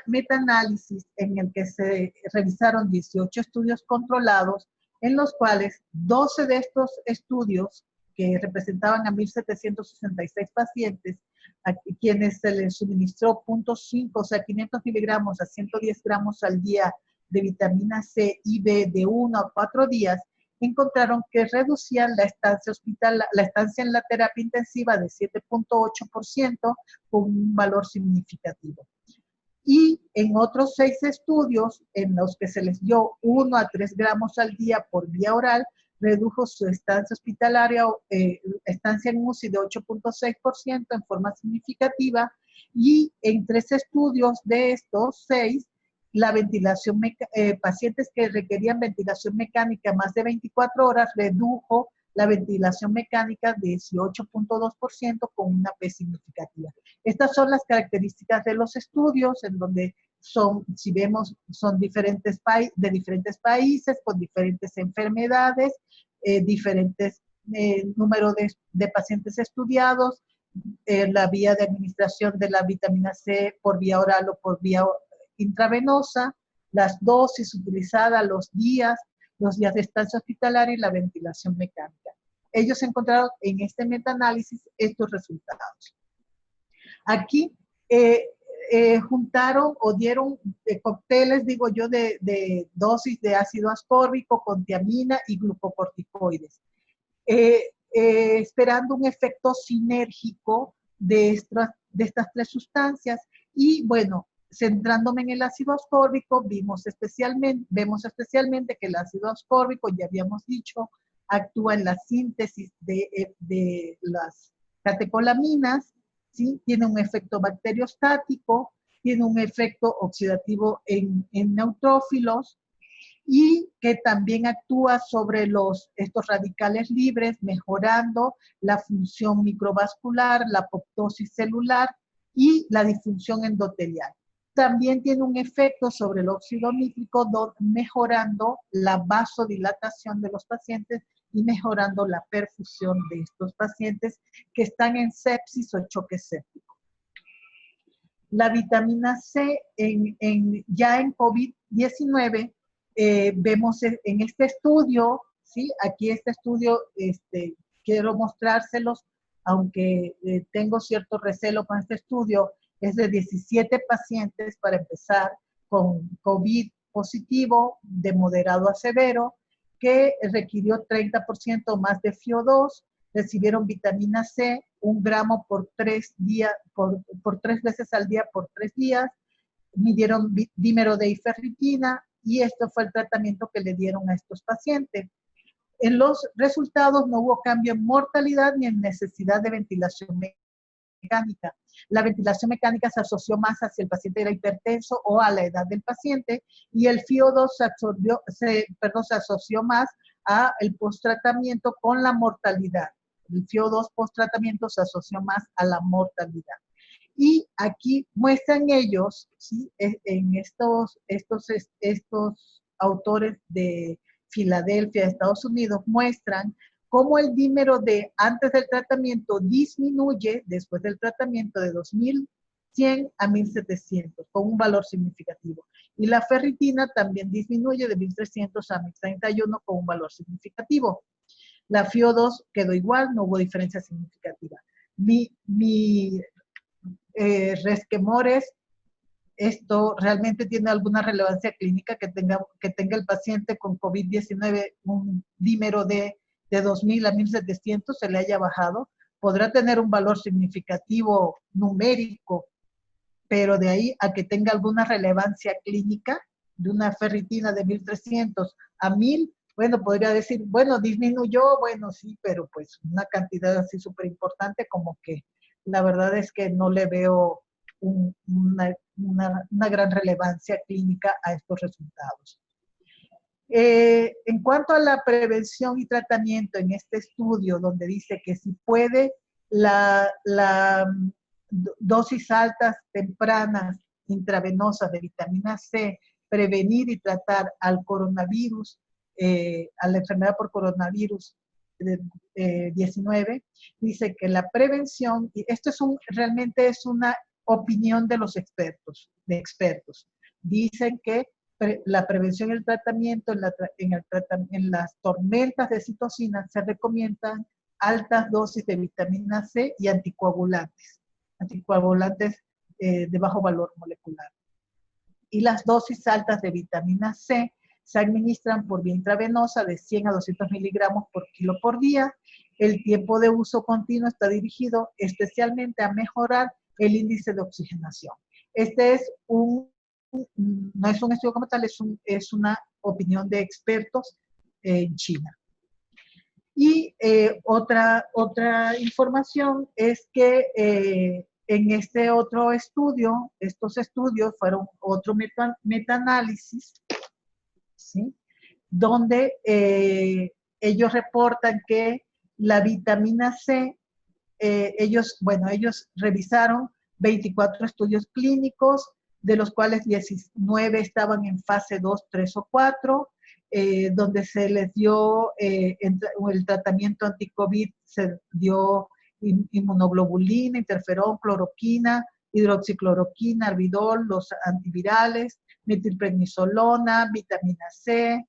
metaanálisis en el que se revisaron 18 estudios controlados, en los cuales 12 de estos estudios, que representaban a 1.766 pacientes, a quienes se les suministró 0.5, o sea, 500 miligramos a 110 gramos al día de vitamina C y B de 1 a 4 días, encontraron que reducían la estancia en la terapia intensiva de 7.8% con un valor significativo. Y en otros 6 estudios en los que se les dio 1 a 3 gramos al día por vía oral, redujo su estancia hospitalaria, estancia en UCI de 8.6% en forma significativa, y en 3 estudios de estos 6, la ventilación, pacientes que requerían ventilación mecánica más de 24 horas, redujo la ventilación mecánica de 18.2% con una P significativa. Estas son las características de los estudios, en donde son, si vemos, son de diferentes países, con diferentes enfermedades, diferentes número de pacientes estudiados, la vía de administración de la vitamina C por vía oral o por vía intravenosa, las dosis utilizadas, los días de estancia hospitalaria y la ventilación mecánica. Ellos encontraron en este metaanálisis estos resultados. Aquí juntaron o dieron cócteles, digo yo, de dosis de ácido ascórbico con tiamina y glucocorticoides, esperando un efecto sinérgico de estas 3 sustancias. Y bueno, centrándome en el ácido ascórbico, vemos especialmente que el ácido ascórbico, ya habíamos dicho, actúa en la síntesis de las catecolaminas, ¿sí? Tiene un efecto bacteriostático, tiene un efecto oxidativo en neutrófilos, y que también actúa sobre estos radicales libres, mejorando la función microvascular, la apoptosis celular y la disfunción endotelial. También tiene un efecto sobre el óxido nítrico, mejorando la vasodilatación de los pacientes y mejorando la perfusión de estos pacientes que están en sepsis o choque séptico. La vitamina C ya en COVID-19, vemos en este estudio, ¿sí? Aquí este estudio, quiero mostrárselos, aunque tengo cierto recelo con este estudio. Es de 17 pacientes para empezar con COVID positivo de moderado a severo, que requirió 30% más de FiO2, recibieron vitamina C, 1 gramo por 3 días, por 3 veces al día por 3 días, midieron dímero de iferritina, y esto fue el tratamiento que le dieron a estos pacientes. En los resultados no hubo cambio en mortalidad ni en necesidad de ventilación mecánica. La ventilación mecánica se asoció más hacia el paciente era hipertenso o a la edad del paciente, y el FiO2 se asoció más al posttratamiento con la mortalidad. El FiO2 posttratamiento se asoció más a la mortalidad. Y aquí muestran ellos, ¿sí? En estos autores de Filadelfia, Estados Unidos, muestran cómo el dímero D antes del tratamiento disminuye después del tratamiento de 2100 a 1700 con un valor significativo. Y la ferritina también disminuye de 1300 a 1031 con un valor significativo. La FiO2 quedó igual, no hubo diferencia significativa. Mi resquemores, esto realmente tiene alguna relevancia clínica que tenga el paciente con COVID-19 un dímero de 2000 a 1700 se le haya bajado, podrá tener un valor significativo numérico, pero de ahí a que tenga alguna relevancia clínica de una ferritina de 1300 a 1000, bueno, podría decir, bueno, disminuyó, bueno, sí, pero pues una cantidad así súper importante, como que la verdad es que no le veo una gran relevancia clínica a estos resultados. En cuanto a la prevención y tratamiento en este estudio, donde dice que si puede la dosis altas tempranas intravenosas de vitamina C prevenir y tratar al coronavirus, a la enfermedad por coronavirus 19, dice que la prevención, y esto realmente es una opinión de los expertos, dicen que la prevención y el tratamiento en las tormentas de citocina se recomiendan altas dosis de vitamina C y anticoagulantes de bajo valor molecular. Y las dosis altas de vitamina C se administran por vía intravenosa de 100 a 200 miligramos por kilo por día. El tiempo de uso continuo está dirigido especialmente a mejorar el índice de oxigenación. Este es no es un estudio como tal, es una opinión de expertos en China. Y otra información es que en este otro estudio, estos estudios fueron otro metaanálisis, ¿sí? Donde ellos reportan que la vitamina C, ellos revisaron 24 estudios clínicos, de los cuales 19 estaban en fase 2, 3 o 4, donde se les dio el tratamiento anti-COVID, se dio inmunoglobulina, interferón, cloroquina, hidroxicloroquina, arbidol, los antivirales, metilprednisolona, vitamina C,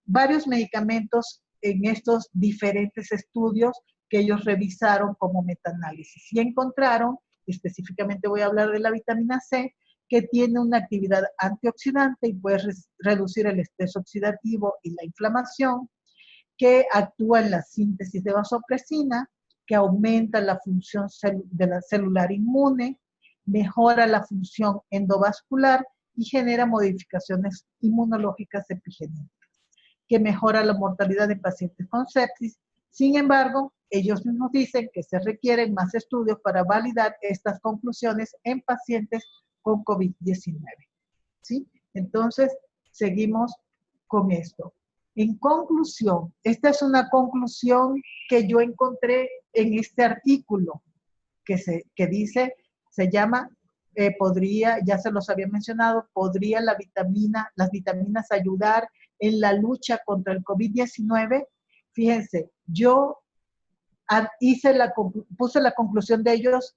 varios medicamentos en estos diferentes estudios que ellos revisaron como metaanálisis. Y encontraron, específicamente voy a hablar de la vitamina C, que tiene una actividad antioxidante y puede reducir el estrés oxidativo y la inflamación, que actúa en la síntesis de vasopresina, que aumenta la función de la celular inmune, mejora la función endovascular y genera modificaciones inmunológicas epigenéticas, que mejora la mortalidad de pacientes con sepsis. Sin embargo, ellos mismos dicen que se requieren más estudios para validar estas conclusiones en pacientes con COVID-19. ¿Sí? Entonces, seguimos con esto. En conclusión, esta es una conclusión que yo encontré en este artículo que dice, se llama, ya se los había mencionado, ¿podría las vitaminas ayudar en la lucha contra el COVID-19? Fíjense, yo puse la conclusión de ellos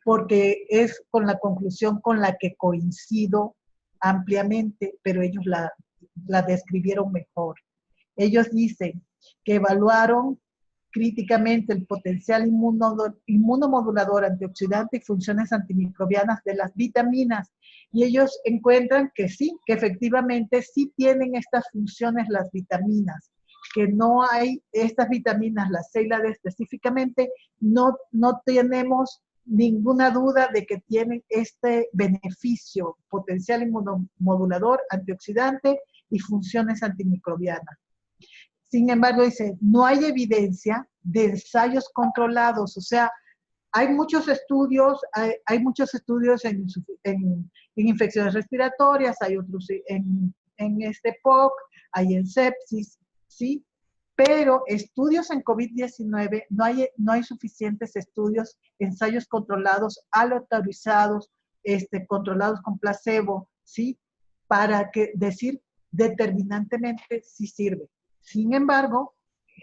porque es con la conclusión con la que coincido ampliamente, pero ellos la describieron mejor. Ellos dicen que evaluaron críticamente el potencial inmunomodulador, antioxidante y funciones antimicrobianas de las vitaminas, y ellos encuentran que sí, que efectivamente sí tienen estas funciones las vitaminas, que no hay estas vitaminas, la C y la D específicamente, no tenemos ninguna duda de que tienen este beneficio, potencial inmunomodulador, antioxidante y funciones antimicrobianas. Sin embargo, dice, no hay evidencia de ensayos controlados, o sea, hay muchos estudios en infecciones respiratorias, hay otros en POC, hay en sepsis, ¿sí? Pero estudios en COVID-19, no hay suficientes estudios, ensayos controlados, aleatorizados, controlados con placebo, ¿sí? Para decir determinantemente sí sirve. Sin embargo,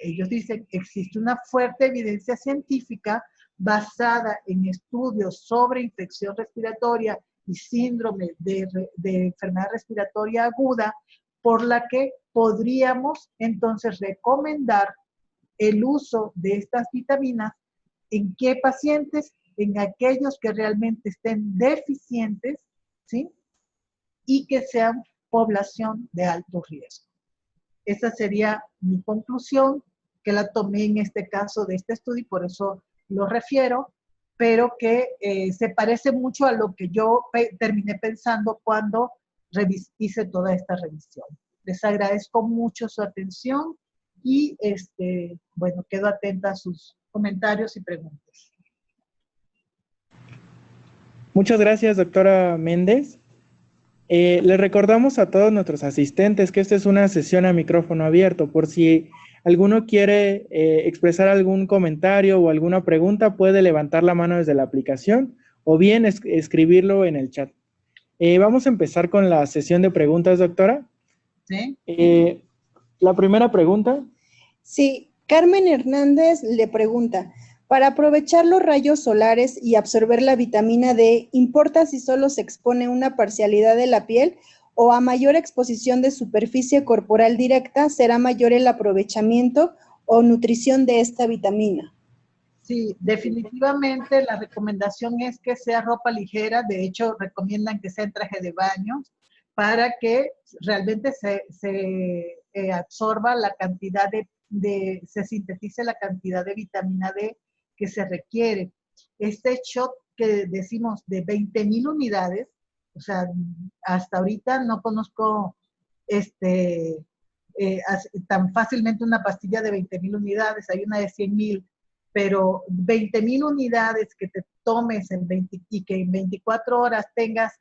ellos dicen que existe una fuerte evidencia científica basada en estudios sobre infección respiratoria y síndrome de enfermedad respiratoria aguda, por la que podríamos entonces recomendar el uso de estas vitaminas. ¿En qué pacientes? En aquellos que realmente estén deficientes, ¿sí? Y que sean población de alto riesgo. Esa sería mi conclusión, que la tomé en este caso de este estudio y por eso lo refiero, pero que se parece mucho a lo que yo terminé pensando cuando hice toda esta revisión. Les agradezco mucho su atención y bueno, quedo atenta a sus comentarios y preguntas. Muchas gracias, doctora Méndez. Le recordamos a todos nuestros asistentes que esta es una sesión a micrófono abierto. Por si alguno quiere expresar algún comentario o alguna pregunta, puede levantar la mano desde la aplicación o bien escribirlo en el chat. Vamos a empezar con la sesión de preguntas, doctora. ¿Sí? La primera pregunta. Sí, Carmen Hernández le pregunta, para aprovechar los rayos solares y absorber la vitamina D, ¿importa si solo se expone una parcialidad de la piel o a mayor exposición de superficie corporal directa será mayor el aprovechamiento o nutrición de esta vitamina? Sí, definitivamente la recomendación es que sea ropa ligera. De hecho, recomiendan que sea en traje de baño para que realmente se absorba la cantidad se sintetice la cantidad de vitamina D que se requiere. Este shot que decimos de 20,000 unidades, o sea, hasta ahorita no conozco tan fácilmente una pastilla de 20,000 unidades, hay una de 100,000, pero 20,000 unidades que te tomes y que en 24 horas tengas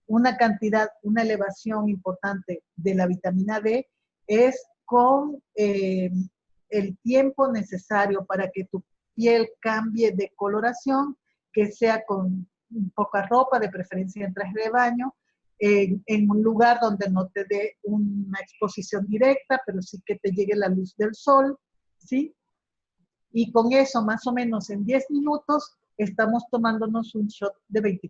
una cantidad, una elevación importante de la vitamina D, es con el tiempo necesario para que tu piel cambie de coloración, que sea con poca ropa, de preferencia en traje de baño, en un lugar donde no te dé una exposición directa, pero sí que te llegue la luz del sol, ¿sí? Y con eso, más o menos en 10 minutos, estamos tomándonos un shot de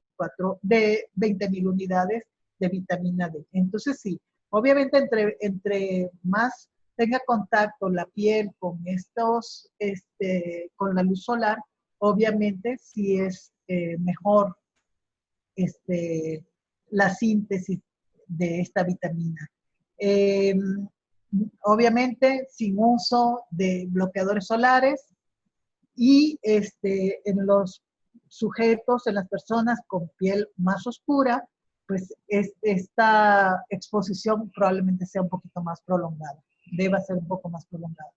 20,000 unidades de vitamina D. Entonces, sí, obviamente entre más tenga contacto la piel con con la luz solar, obviamente sí es mejor la síntesis de esta vitamina. Obviamente sin uso de bloqueadores solares y en los sujetos, en las personas con piel más oscura, pues esta exposición probablemente sea un poquito más prolongada, deba ser un poco más prolongada.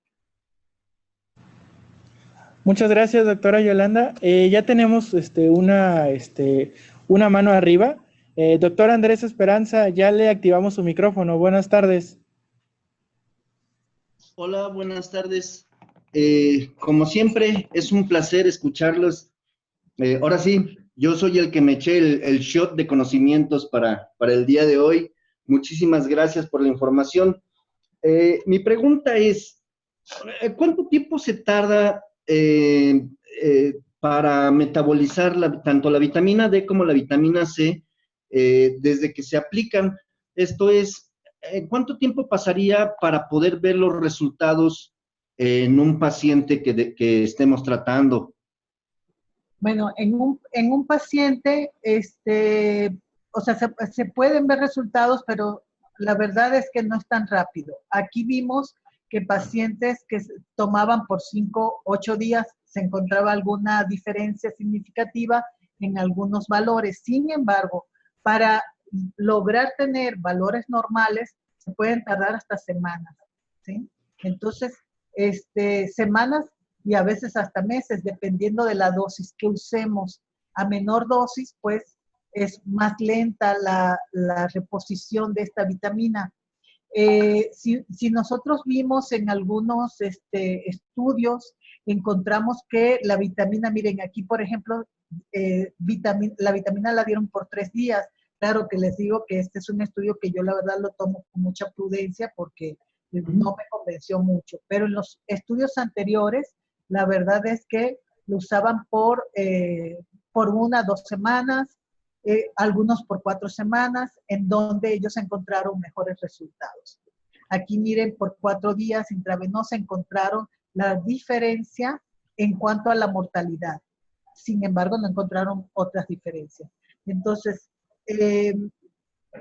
Muchas gracias, doctora Yolanda. Ya tenemos una mano arriba. Doctor Andrés Esperanza, ya le activamos su micrófono. Buenas tardes. Hola, buenas tardes. Como siempre, es un placer escucharlos. Ahora sí, yo soy el que me eché el shot de conocimientos para el día de hoy. Muchísimas gracias por la información. Mi pregunta es, ¿cuánto tiempo se tarda para metabolizar tanto la vitamina D como la vitamina C desde que se aplican? Esto es, ¿cuánto tiempo pasaría para poder ver los resultados en un paciente que estemos tratando? Bueno, en un paciente, o sea, se pueden ver resultados, pero la verdad es que no es tan rápido. Aquí vimos que pacientes que tomaban por 5, 8 días se encontraba alguna diferencia significativa en algunos valores. Sin embargo, para lograr tener valores normales, se pueden tardar hasta semanas, ¿sí? Entonces, semanas y a veces hasta meses, dependiendo de la dosis que usemos. A menor dosis, pues, es más lenta la reposición de esta vitamina. Si nosotros vimos en algunos estudios, encontramos que la vitamina, miren, aquí por ejemplo, la vitamina la dieron por 3 días, Claro que les digo que este es un estudio que yo la verdad lo tomo con mucha prudencia porque no me convenció mucho, pero en los estudios anteriores, la verdad es que lo usaban por 1, 2 semanas, algunos por 4 semanas, en donde ellos encontraron mejores resultados. Aquí miren, por 4 días intravenosa encontraron la diferencia en cuanto a la mortalidad. Sin embargo, no encontraron otras diferencias. Entonces,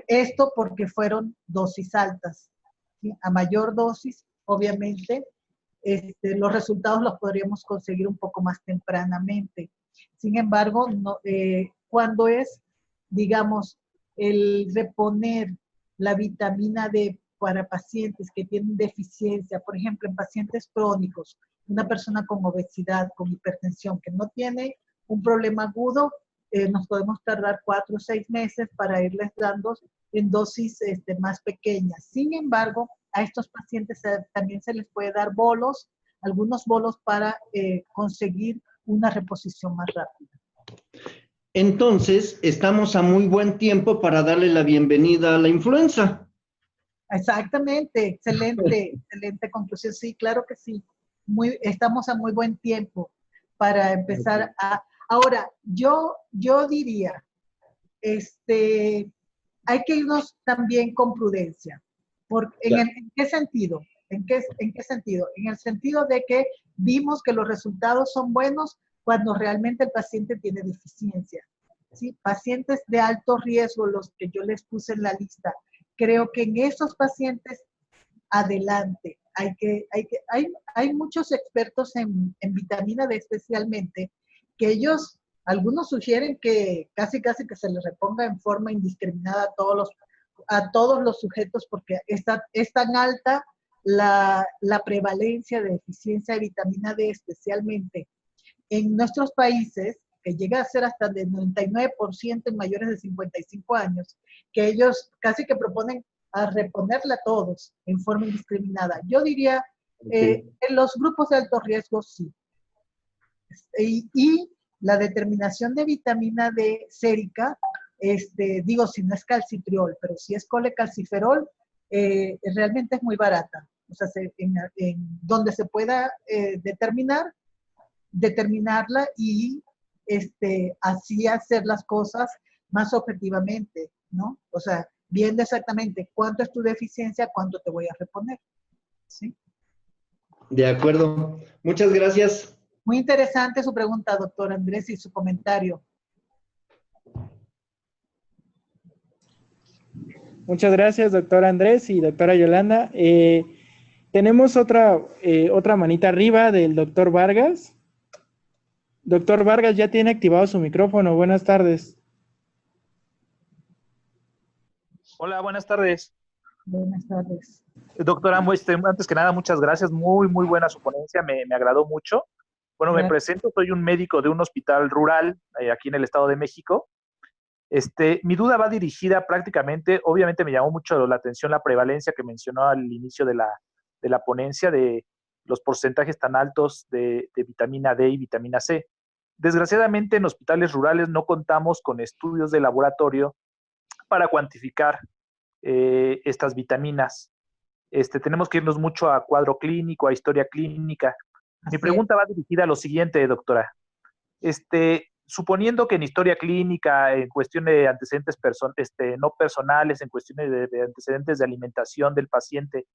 esto porque fueron dosis altas, ¿sí? A mayor dosis, obviamente, los resultados los podríamos conseguir un poco más tempranamente. Sin embargo, no, cuando es, digamos, el reponer la vitamina D para pacientes que tienen deficiencia, por ejemplo, en pacientes crónicos, una persona con obesidad, con hipertensión, que no tiene un problema agudo, nos podemos tardar 4 o 6 meses para irles dando en dosis más pequeñas. Sin embargo, a estos pacientes también se les puede dar bolos, algunos bolos para conseguir una reposición más rápida. Entonces, estamos a muy buen tiempo para darle la bienvenida a la influenza. Exactamente, excelente, excelente conclusión. Sí, claro que sí. Estamos a muy buen tiempo para empezar a... Ahora, yo diría, hay que irnos también con prudencia. ¿En qué sentido? ¿En qué sentido? En el sentido de que vimos que los resultados son buenos cuando realmente el paciente tiene deficiencia. ¿Sí? Pacientes de alto riesgo, los que yo les puse en la lista, creo que en esos pacientes, adelante. Hay muchos expertos en vitamina D especialmente, que algunos sugieren que casi que se les reponga en forma indiscriminada a todos los sujetos, porque es tan alta la prevalencia de deficiencia de vitamina D, especialmente en nuestros países, que llega a ser hasta del 99% en mayores de 55 años, que ellos casi que proponen a reponerla a todos en forma indiscriminada. Yo diría, en los grupos de alto riesgo, sí. Y la determinación de vitamina D sérica, digo, si no es calcitriol, pero si es colecalciferol, realmente es muy barata. O sea, en donde se pueda determinarla y así hacer las cosas más objetivamente, ¿no? O sea, viendo exactamente cuánto es tu deficiencia, cuánto te voy a reponer, ¿sí? De acuerdo. Muchas gracias. Muy interesante su pregunta, doctor Andrés, y su comentario. Muchas gracias, doctor Andrés y doctora Yolanda. Tenemos otra manita arriba del doctor Vargas. Doctor Vargas, ya tiene activado su micrófono. Buenas tardes. Hola, buenas tardes. Buenas tardes. Doctora, antes que nada, muchas gracias. Muy buena su ponencia, me agradó mucho. Bueno, me presento, soy un médico de un hospital rural aquí en el Estado de México. Mi duda va dirigida prácticamente, obviamente me llamó mucho la atención la prevalencia que mencionó al inicio de la ponencia de los porcentajes tan altos de vitamina D y vitamina C. Desgraciadamente, en hospitales rurales no contamos con estudios de laboratorio para cuantificar estas vitaminas. Tenemos que irnos mucho a cuadro clínico, a historia clínica. Mi pregunta va dirigida a lo siguiente, doctora. Suponiendo que en historia clínica, en cuestión de antecedentes no personales, en cuestiones de antecedentes de alimentación del paciente,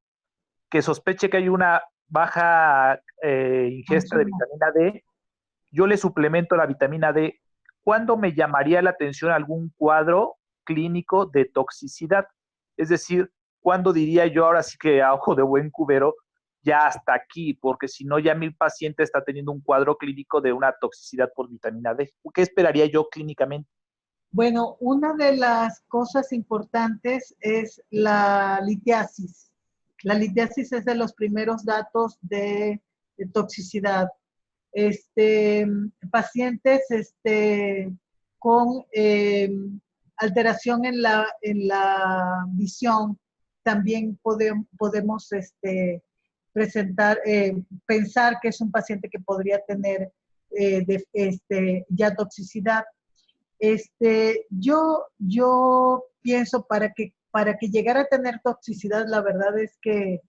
que sospeche que hay una baja ingesta de vitamina D, yo le suplemento la vitamina D. ¿Cuándo me llamaría la atención algún cuadro clínico de toxicidad? Es decir, ¿cuándo diría yo ahora sí que a ojo de buen cubero, ya hasta aquí? Porque si no, ya mi paciente está teniendo un cuadro clínico de una toxicidad por vitamina D. ¿Qué esperaría yo clínicamente? Bueno, una de las cosas importantes es la litiasis. La litiasis es de los primeros datos de toxicidad. Pacientes con alteración en la visión, también podemos pensar que es un paciente que podría tener ya toxicidad. Yo pienso para que llegara a tener toxicidad, la verdad es que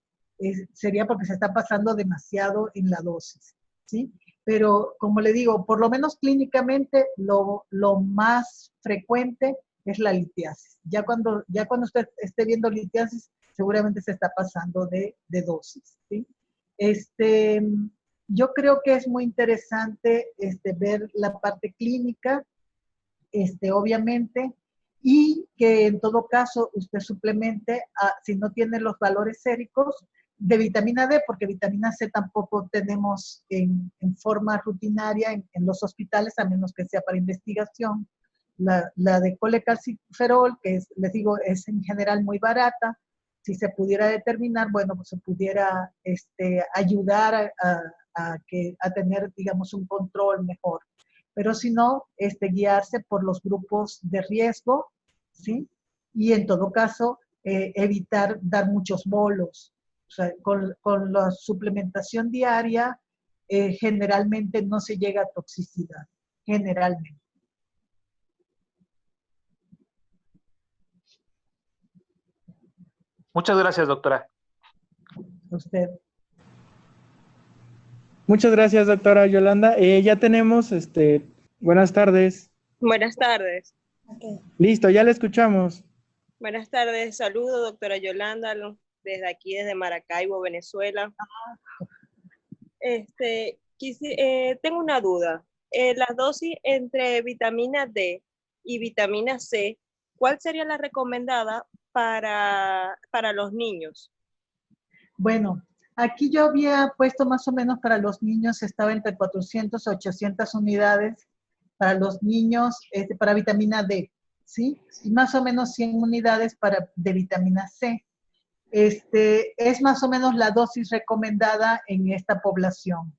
sería porque se está pasando demasiado en la dosis, ¿sí? Pero como le digo, por lo menos clínicamente lo más frecuente es la litiasis. Ya cuando usted esté viendo litiasis, seguramente se está pasando de dosis, ¿sí? Yo creo que es muy interesante ver la parte clínica, obviamente, y que en todo caso usted suplemente, si no tiene los valores séricos, de vitamina D, porque vitamina C tampoco tenemos en forma rutinaria en los hospitales, a menos que sea para investigación. La de colecalciferol, que les digo, es en general muy barata. Si se pudiera determinar, bueno, pues se pudiera ayudar a tener, digamos, un control mejor. Pero si no, guiarse por los grupos de riesgo, ¿sí? Y en todo caso, evitar dar muchos bolos. O sea, con la suplementación diaria, generalmente no se llega a toxicidad, generalmente. Muchas gracias, doctora. Usted. Muchas gracias, doctora Yolanda. Ya tenemos, buenas tardes. Buenas tardes. Okay. Listo, ya le escuchamos. Buenas tardes. Saludos, doctora Yolanda, desde aquí, desde Maracaibo, Venezuela. Tengo una duda. La dosis entre vitamina D y vitamina C, ¿cuál sería la recomendada para los niños? Bueno, aquí yo había puesto más o menos para los niños, estaba entre 400 a 800 unidades para los niños, para vitamina D, ¿sí? Y más o menos 100 unidades de vitamina C. Es más o menos la dosis recomendada en esta población.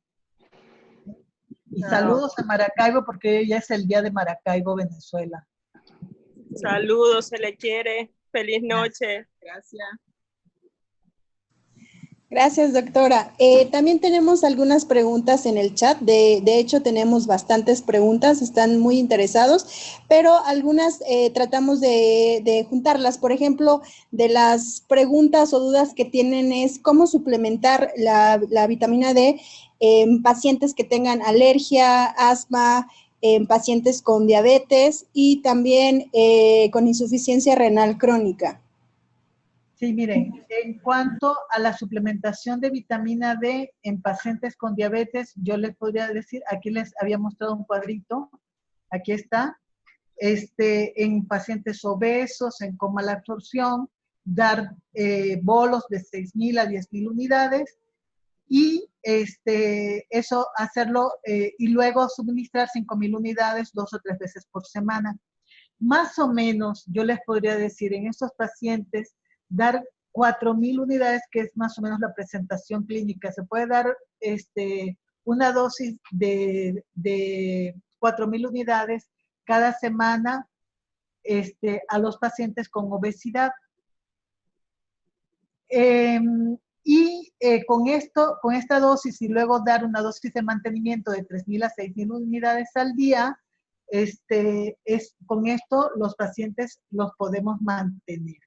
Y saludos a Maracaibo, porque hoy ya es el día de Maracaibo, Venezuela. Saludos, se le quiere. Feliz noche. Gracias. Gracias, doctora. También tenemos algunas preguntas en el chat. De hecho, tenemos bastantes preguntas, están muy interesados, pero algunas tratamos de juntarlas. Por ejemplo, de las preguntas o dudas que tienen es cómo suplementar la vitamina D en pacientes que tengan alergia, asma, en pacientes con diabetes y también con insuficiencia renal crónica. Sí, miren, en cuanto a la suplementación de vitamina D en pacientes con diabetes, yo les podría decir, aquí les había mostrado un cuadrito, aquí está, en pacientes obesos, en con mala absorción, dar bolos de 6,000 a 10,000 unidades y eso hacerlo y luego suministrar 5,000 unidades 2 o 3 veces por semana. Más o menos, yo les podría decir, en estos pacientes, dar 4,000 unidades, que es más o menos la presentación clínica. Se puede dar una dosis de 4,000 unidades cada semana a los pacientes con obesidad. Con esta dosis y luego dar una dosis de mantenimiento de 3,000 a 6,000 unidades al día, con esto los pacientes los podemos mantener.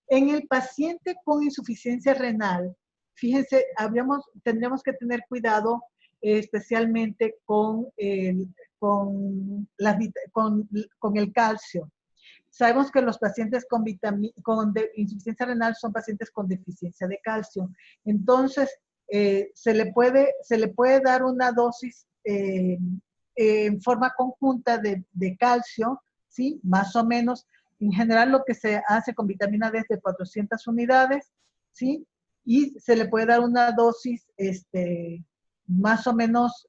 En el paciente con insuficiencia renal, fíjense, tendríamos que tener cuidado especialmente con el calcio. Sabemos que los pacientes con insuficiencia renal son pacientes con deficiencia de calcio. Entonces, se le puede dar una dosis en forma conjunta de calcio, ¿sí? Más o menos. En general, lo que se hace con vitamina D es de 400 unidades, ¿sí? Y se le puede dar una dosis más o menos,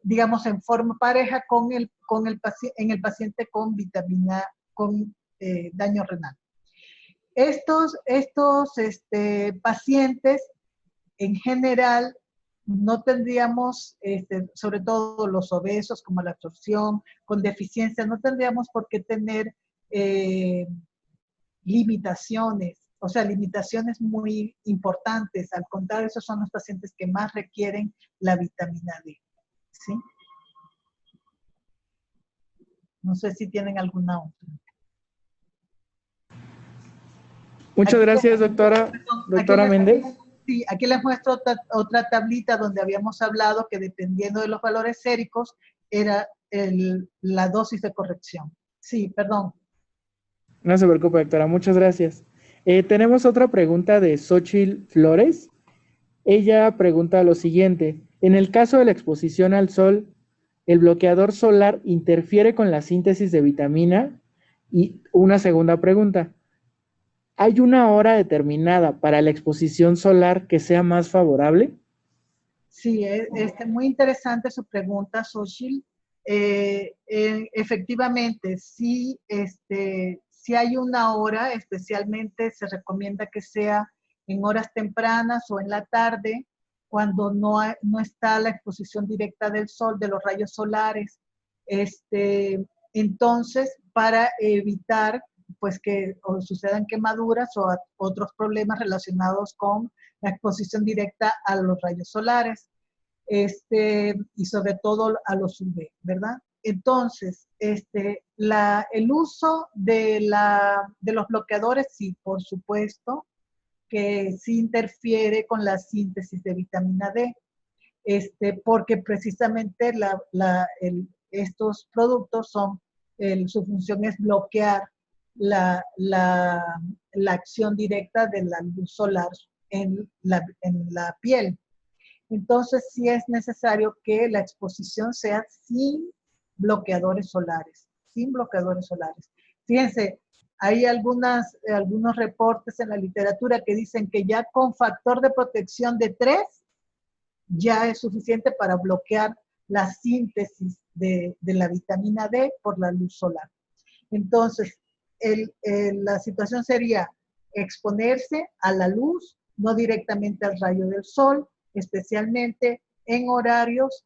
digamos, en forma pareja en el paciente con daño renal. Estos pacientes, en general, no tendríamos, sobre todo los obesos, como la absorción, con deficiencia, no tendríamos por qué tener limitaciones, o sea, limitaciones muy importantes. Al contrario, esos son los pacientes que más requieren la vitamina D, ¿sí? No sé si tienen alguna otra. Muchas gracias, doctora Méndez. Sí, aquí les muestro otra tablita donde habíamos hablado que dependiendo de los valores séricos era la dosis de corrección. Sí, perdón. No se preocupe, doctora, muchas gracias. Tenemos otra pregunta de Xochitl Flores. Ella pregunta lo siguiente: en el caso de la exposición al sol, ¿el bloqueador solar interfiere con la síntesis de vitamina? Y una segunda pregunta: ¿hay una hora determinada para la exposición solar que sea más favorable? Sí, muy interesante su pregunta, Xochitl. Efectivamente, sí, si hay una hora, especialmente se recomienda que sea en horas tempranas o en la tarde, cuando no está la exposición directa del sol, de los rayos solares. Entonces, para evitar pues que sucedan quemaduras o otros problemas relacionados con la exposición directa a los rayos solares, y sobre todo a los UV, ¿verdad? Entonces, el uso de los bloqueadores, sí, por supuesto, que sí interfiere con la síntesis de vitamina D, porque precisamente estos productos su función es bloquear la acción directa de la luz solar en la piel. Entonces, sí es necesario que la exposición sea sin bloqueadores solares, sin bloqueadores solares. Fíjense, hay algunos reportes en la literatura que dicen que ya con factor de protección de 3 ya es suficiente para bloquear la síntesis de la vitamina D por la luz solar. Entonces, la situación sería exponerse a la luz, no directamente al rayo del sol, especialmente en horarios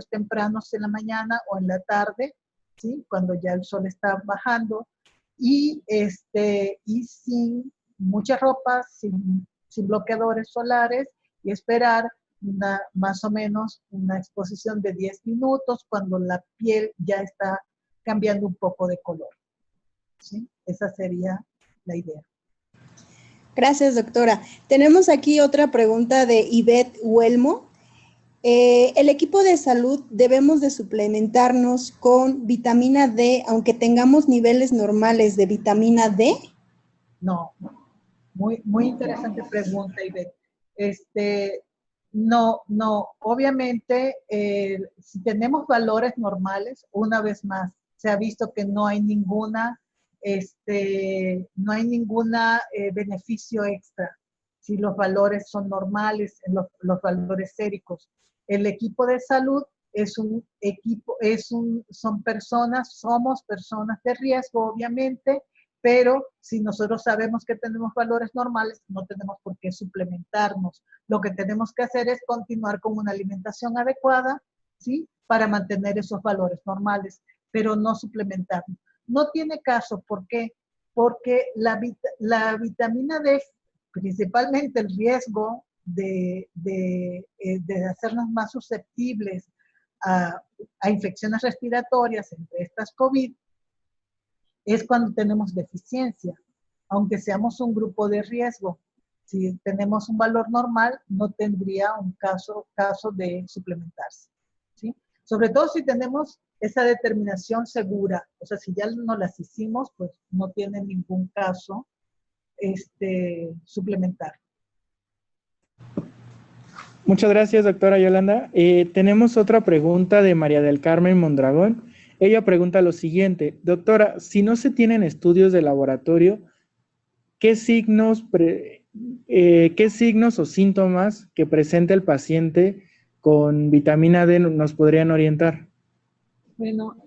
tempranos en la mañana o en la tarde, ¿sí? Cuando ya el sol está bajando, y sin mucha ropa, sin bloqueadores solares, y esperar más o menos una exposición de 10 minutos cuando la piel ya está cambiando un poco de color. ¿Sí? Esa sería la idea. Gracias, doctora. Tenemos aquí otra pregunta de Ivette Huelmo. ¿El equipo de salud debemos de suplementarnos con vitamina D aunque tengamos niveles normales de vitamina D? No, muy interesante pregunta, Ivette. No, obviamente, si tenemos valores normales, una vez más, se ha visto que no hay ninguna beneficio extra si los valores son normales, los valores séricos. El equipo de salud somos personas de riesgo, obviamente, pero si nosotros sabemos que tenemos valores normales, no tenemos por qué suplementarnos. Lo que tenemos que hacer es continuar con una alimentación adecuada, ¿sí? Para mantener esos valores normales, pero no suplementarnos. No tiene caso, ¿por qué? Porque la vitamina D, principalmente el riesgo de hacernos más susceptibles a infecciones respiratorias, entre estas COVID, es cuando tenemos deficiencia, aunque seamos un grupo de riesgo. Si tenemos un valor normal, no tendría un caso de suplementarse, ¿sí? Sobre todo si tenemos esa determinación segura, o sea, si ya no las hicimos, pues no tiene ningún caso suplementar. Muchas gracias, doctora Yolanda. Tenemos otra pregunta de María del Carmen Mondragón. Ella pregunta lo siguiente: doctora, si no se tienen estudios de laboratorio, ¿qué signos o síntomas que presenta el paciente con vitamina D nos podrían orientar? Bueno,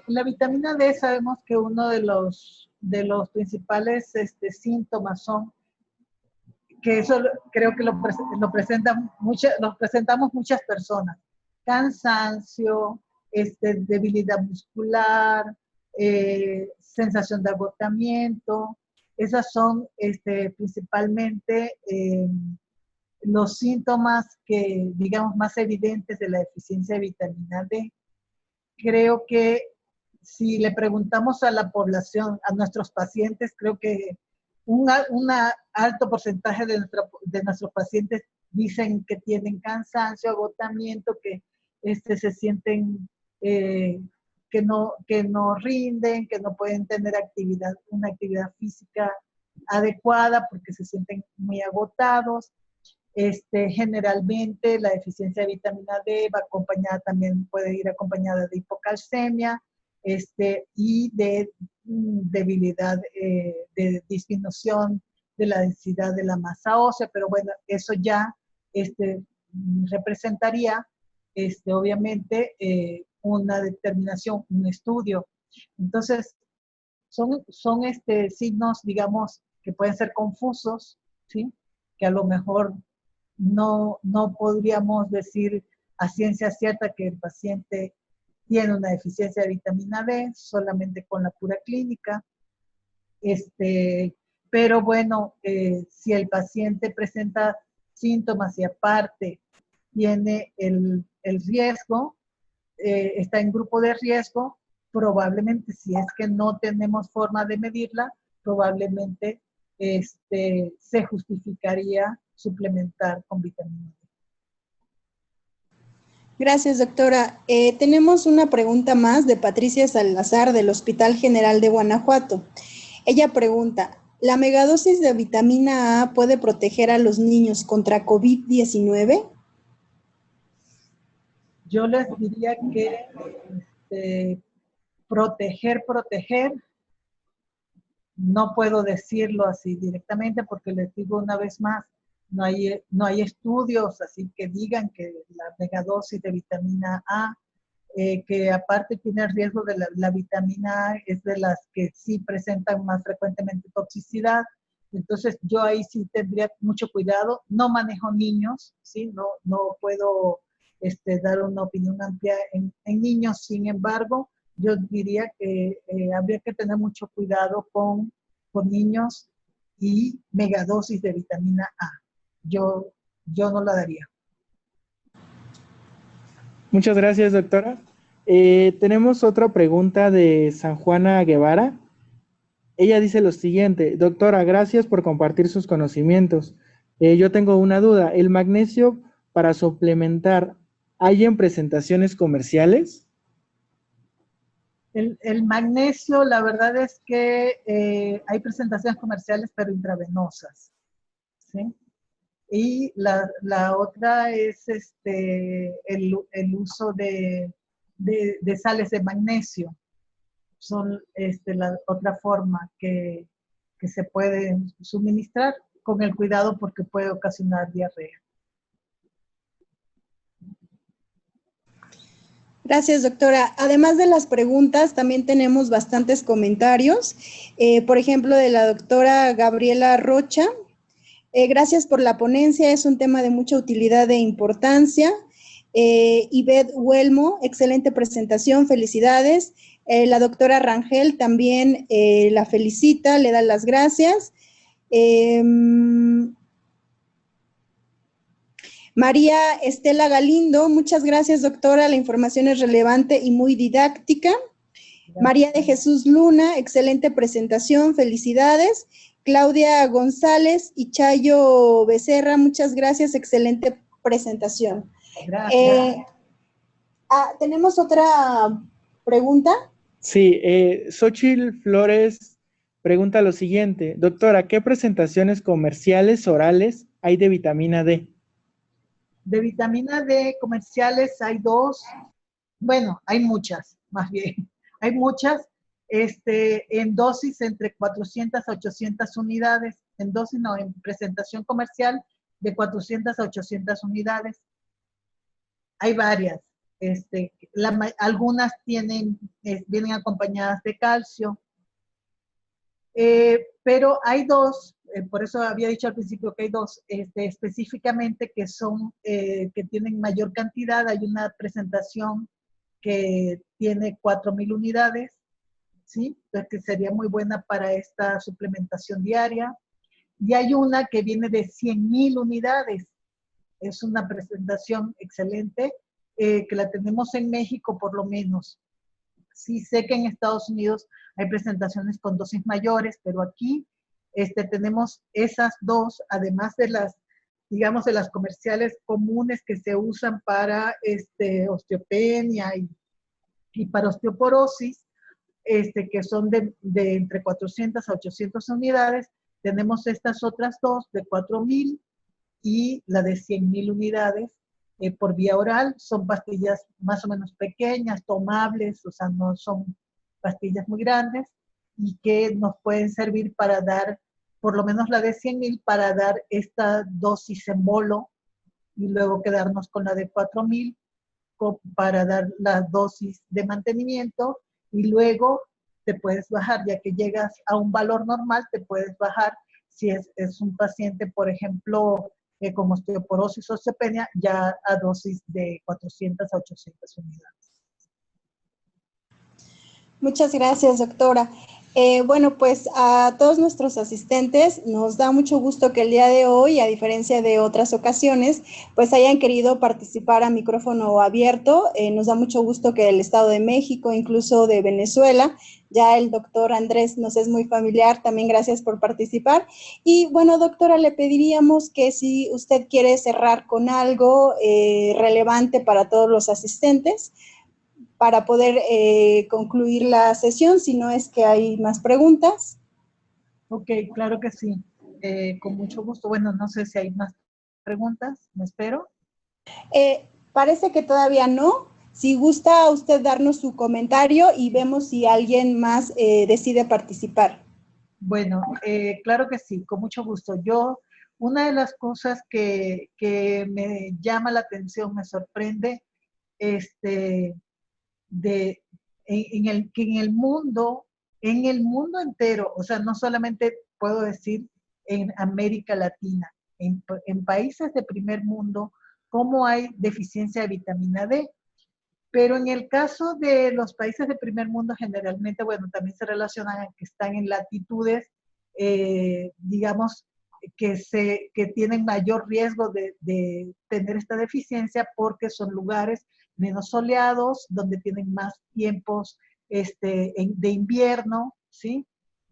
la vitamina D sabemos que uno de los principales síntomas son, que eso creo que lo presentamos muchas personas: cansancio, debilidad muscular, sensación de agotamiento. Esas son principalmente los síntomas que, digamos, más evidentes de la deficiencia de vitamina D. Creo que si le preguntamos a la población, a nuestros pacientes, creo que un alto porcentaje de nuestros pacientes dicen que tienen cansancio, agotamiento, que se sienten que no rinden, que no pueden tener una actividad física adecuada porque se sienten muy agotados. Generalmente la deficiencia de vitamina D va acompañada, también puede ir acompañada de hipocalcemia y de debilidad, de disminución de la densidad de la masa ósea, pero bueno, eso ya representaría obviamente una determinación, un estudio. Entonces, son signos, digamos, que pueden ser confusos, ¿sí? Que a lo mejor no podríamos decir a ciencia cierta que el paciente tiene una deficiencia de vitamina D solamente con la pura clínica. Pero bueno, si el paciente presenta síntomas y aparte tiene el riesgo, está en grupo de riesgo, probablemente, si es que no tenemos forma de medirla, probablemente se justificaría suplementar con vitamina D. Gracias, doctora. Tenemos una pregunta más de Patricia Salazar del Hospital General de Guanajuato. Ella pregunta, ¿la megadosis de vitamina A puede proteger a los niños contra COVID-19? Yo les diría que proteger, no puedo decirlo así directamente porque les digo una vez más, no hay estudios así que digan que la megadosis de vitamina A, que aparte tiene el riesgo de la vitamina A, es de las que sí presentan más frecuentemente toxicidad. Entonces yo ahí sí tendría mucho cuidado. No manejo niños, ¿sí? No puedo dar una opinión amplia en niños. Sin embargo, yo diría que habría que tener mucho cuidado con niños y megadosis de vitamina A. Yo no la daría. Muchas gracias, doctora. Tenemos otra pregunta de San Juana Guevara. Ella dice lo siguiente: doctora, gracias por compartir sus conocimientos. Yo tengo una duda. ¿El magnesio para suplementar hay en presentaciones comerciales? El magnesio, la verdad es que hay presentaciones comerciales, pero intravenosas, ¿sí? Y la otra es el uso de sales de magnesio. Son la otra forma que se puede suministrar con el cuidado porque puede ocasionar diarrea. Gracias, doctora. Además de las preguntas, también tenemos bastantes comentarios. Por ejemplo, de la doctora Gabriela Rocha. Gracias por la ponencia, es un tema de mucha utilidad e importancia. Ivette Huelmo, excelente presentación, felicidades. La doctora Rangel también la felicita, le da las gracias. María Estela Galindo, muchas gracias, doctora, la información es relevante y muy didáctica. Gracias. María de Jesús Luna, excelente presentación, felicidades. Claudia González y Chayo Becerra, muchas gracias, excelente presentación. Gracias. ¿Tenemos otra pregunta? Sí, Xochitl Flores pregunta lo siguiente: doctora, ¿qué presentaciones comerciales orales hay de vitamina D? De vitamina D comerciales hay dos, bueno, hay muchas, más bien, hay muchas, en dosis entre 400 a 800 unidades, en dosis no, en presentación comercial de 400 a 800 unidades. Hay varias, algunas vienen acompañadas de calcio, pero hay dos, por eso había dicho al principio que hay dos, específicamente que son, que tienen mayor cantidad. Hay una presentación que tiene 4,000 unidades, ¿sí? Entonces, que sería muy buena para esta suplementación diaria. Y hay una que viene de 100,000 unidades. Es una presentación excelente, que la tenemos en México por lo menos. Sí sé que en Estados Unidos hay presentaciones con dosis mayores, pero aquí tenemos esas dos, además de las, digamos, de las comerciales comunes que se usan para osteopenia y para osteoporosis, que son de entre 400 a 800 unidades. Tenemos estas otras dos de 4,000 y la de 100,000 unidades por vía oral. Son pastillas más o menos pequeñas, tomables, o sea, no son pastillas muy grandes y que nos pueden servir para dar, por lo menos la de 100,000, para dar esta dosis en bolo y luego quedarnos con la de 4,000 para dar la dosis de mantenimiento y luego te puedes bajar, ya que llegas a un valor normal, te puedes bajar si es un paciente, por ejemplo, con osteoporosis o osteopenia, ya a dosis de 400 a 800 unidades. Muchas gracias, doctora. Bueno, pues a todos nuestros asistentes nos da mucho gusto que el día de hoy, a diferencia de otras ocasiones, pues hayan querido participar a micrófono abierto. Nos da mucho gusto que el Estado de México, incluso de Venezuela, ya el doctor Andrés nos es muy familiar, también gracias por participar. Y bueno, doctora, le pediríamos que si usted quiere cerrar con algo relevante para todos los asistentes, para poder concluir la sesión, si no es que hay más preguntas. Ok, claro que sí, con mucho gusto. Bueno, no sé si hay más preguntas, me espero. Parece que todavía no. Si gusta usted darnos su comentario y vemos si alguien más decide participar. Bueno, claro que sí, con mucho gusto. Una de las cosas que me llama la atención, me sorprende, que en el mundo entero, o sea, no solamente puedo decir en América Latina, en países de primer mundo, cómo hay deficiencia de vitamina D. Pero en el caso de los países de primer mundo, generalmente, bueno, también se relacionan a que están en latitudes, digamos, que tienen mayor riesgo de tener esta deficiencia porque son lugares menos soleados, donde tienen más tiempos de invierno, ¿sí?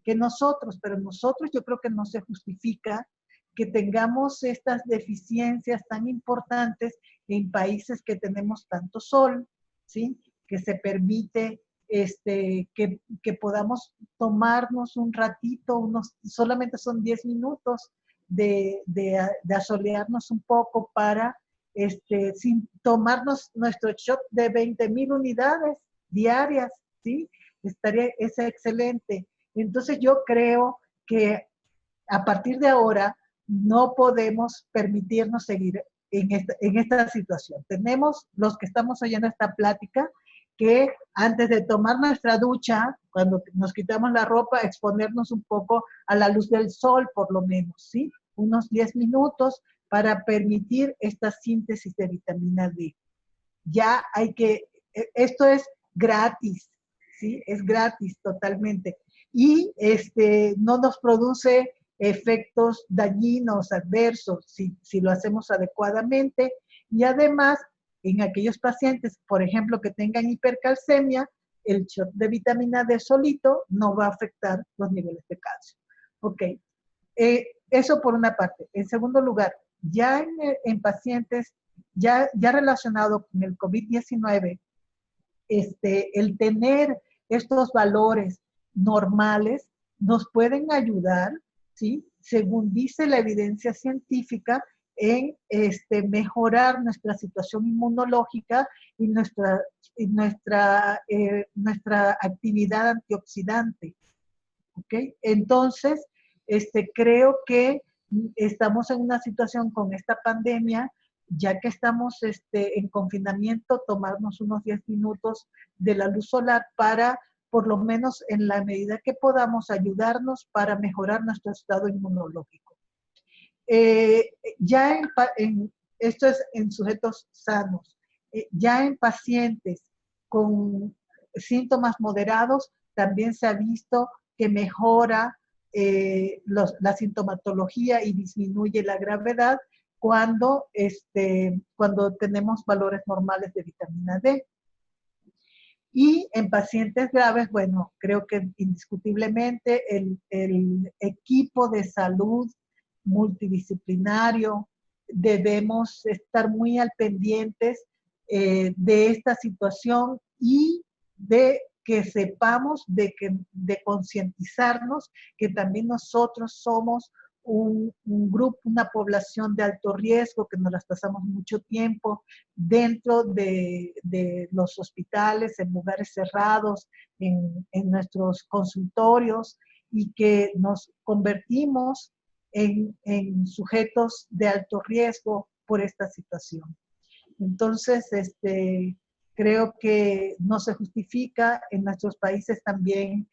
Que nosotros, pero nosotros yo creo que no se justifica que tengamos estas deficiencias tan importantes en países que tenemos tanto sol, ¿sí? Que se permite que podamos tomarnos un ratito, solamente son 10 minutos de asolearnos un poco para sin tomarnos nuestro shot de 20,000 unidades diarias, ¿sí? Es excelente. Entonces yo creo que a partir de ahora no podemos permitirnos seguir en esta situación. Tenemos los que estamos oyendo esta plática que antes de tomar nuestra ducha, cuando nos quitamos la ropa, exponernos un poco a la luz del sol, por lo menos, ¿sí? Unos 10 minutos para permitir esta síntesis de vitamina D. Ya esto es gratis, ¿sí? Es gratis totalmente. Y no nos produce efectos dañinos, adversos, si lo hacemos adecuadamente. Y además, en aquellos pacientes, por ejemplo, que tengan hipercalcemia, el shot de vitamina D solito no va a afectar los niveles de calcio. Ok, eso por una parte. En segundo lugar, ya en pacientes, ya relacionado con el COVID-19, el tener estos valores normales nos pueden ayudar, ¿sí? Según dice la evidencia científica, en mejorar nuestra situación inmunológica y nuestra actividad antioxidante. ¿Ok? Entonces, creo que estamos en una situación con esta pandemia, ya que estamos en confinamiento, tomarnos unos 10 minutos de la luz solar para, por lo menos en la medida que podamos, ayudarnos para mejorar nuestro estado inmunológico. Esto es en sujetos sanos. Ya en pacientes con síntomas moderados, también se ha visto que mejora la sintomatología y disminuye la gravedad cuando tenemos valores normales de vitamina D. Y en pacientes graves, bueno, creo que indiscutiblemente el equipo de salud multidisciplinario debemos estar muy al pendientes de esta situación y de que sepamos de concientizarnos que también nosotros somos un grupo, una población de alto riesgo, que nos las pasamos mucho tiempo dentro de los hospitales, en lugares cerrados, en nuestros consultorios, y que nos convertimos en sujetos de alto riesgo por esta situación. Entonces, creo que no se justifica en nuestros países también,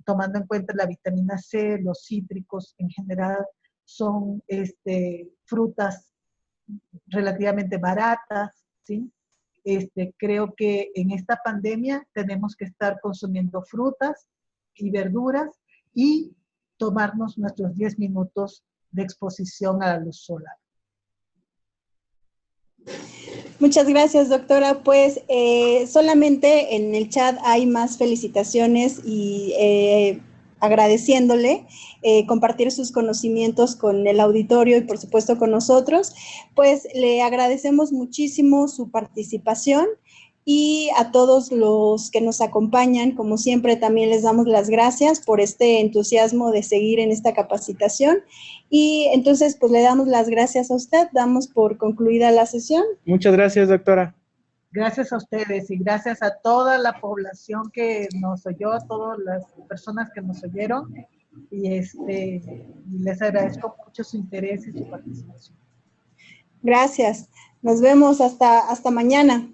tomando en cuenta la vitamina C, los cítricos en general, son frutas relativamente baratas, ¿sí? Creo que en esta pandemia tenemos que estar consumiendo frutas y verduras y tomarnos nuestros 10 minutos de exposición a la luz solar. Muchas gracias, doctora. Pues solamente en el chat hay más felicitaciones y agradeciéndole compartir sus conocimientos con el auditorio y por supuesto con nosotros. Pues le agradecemos muchísimo su participación y a todos los que nos acompañan, como siempre, también les damos las gracias por este entusiasmo de seguir en esta capacitación. Y entonces, pues le damos las gracias a usted, damos por concluida la sesión. Muchas gracias, doctora. Gracias a ustedes y gracias a toda la población que nos oyó, a todas las personas que nos oyeron, y les agradezco mucho su interés y su participación. Gracias. Nos vemos hasta mañana.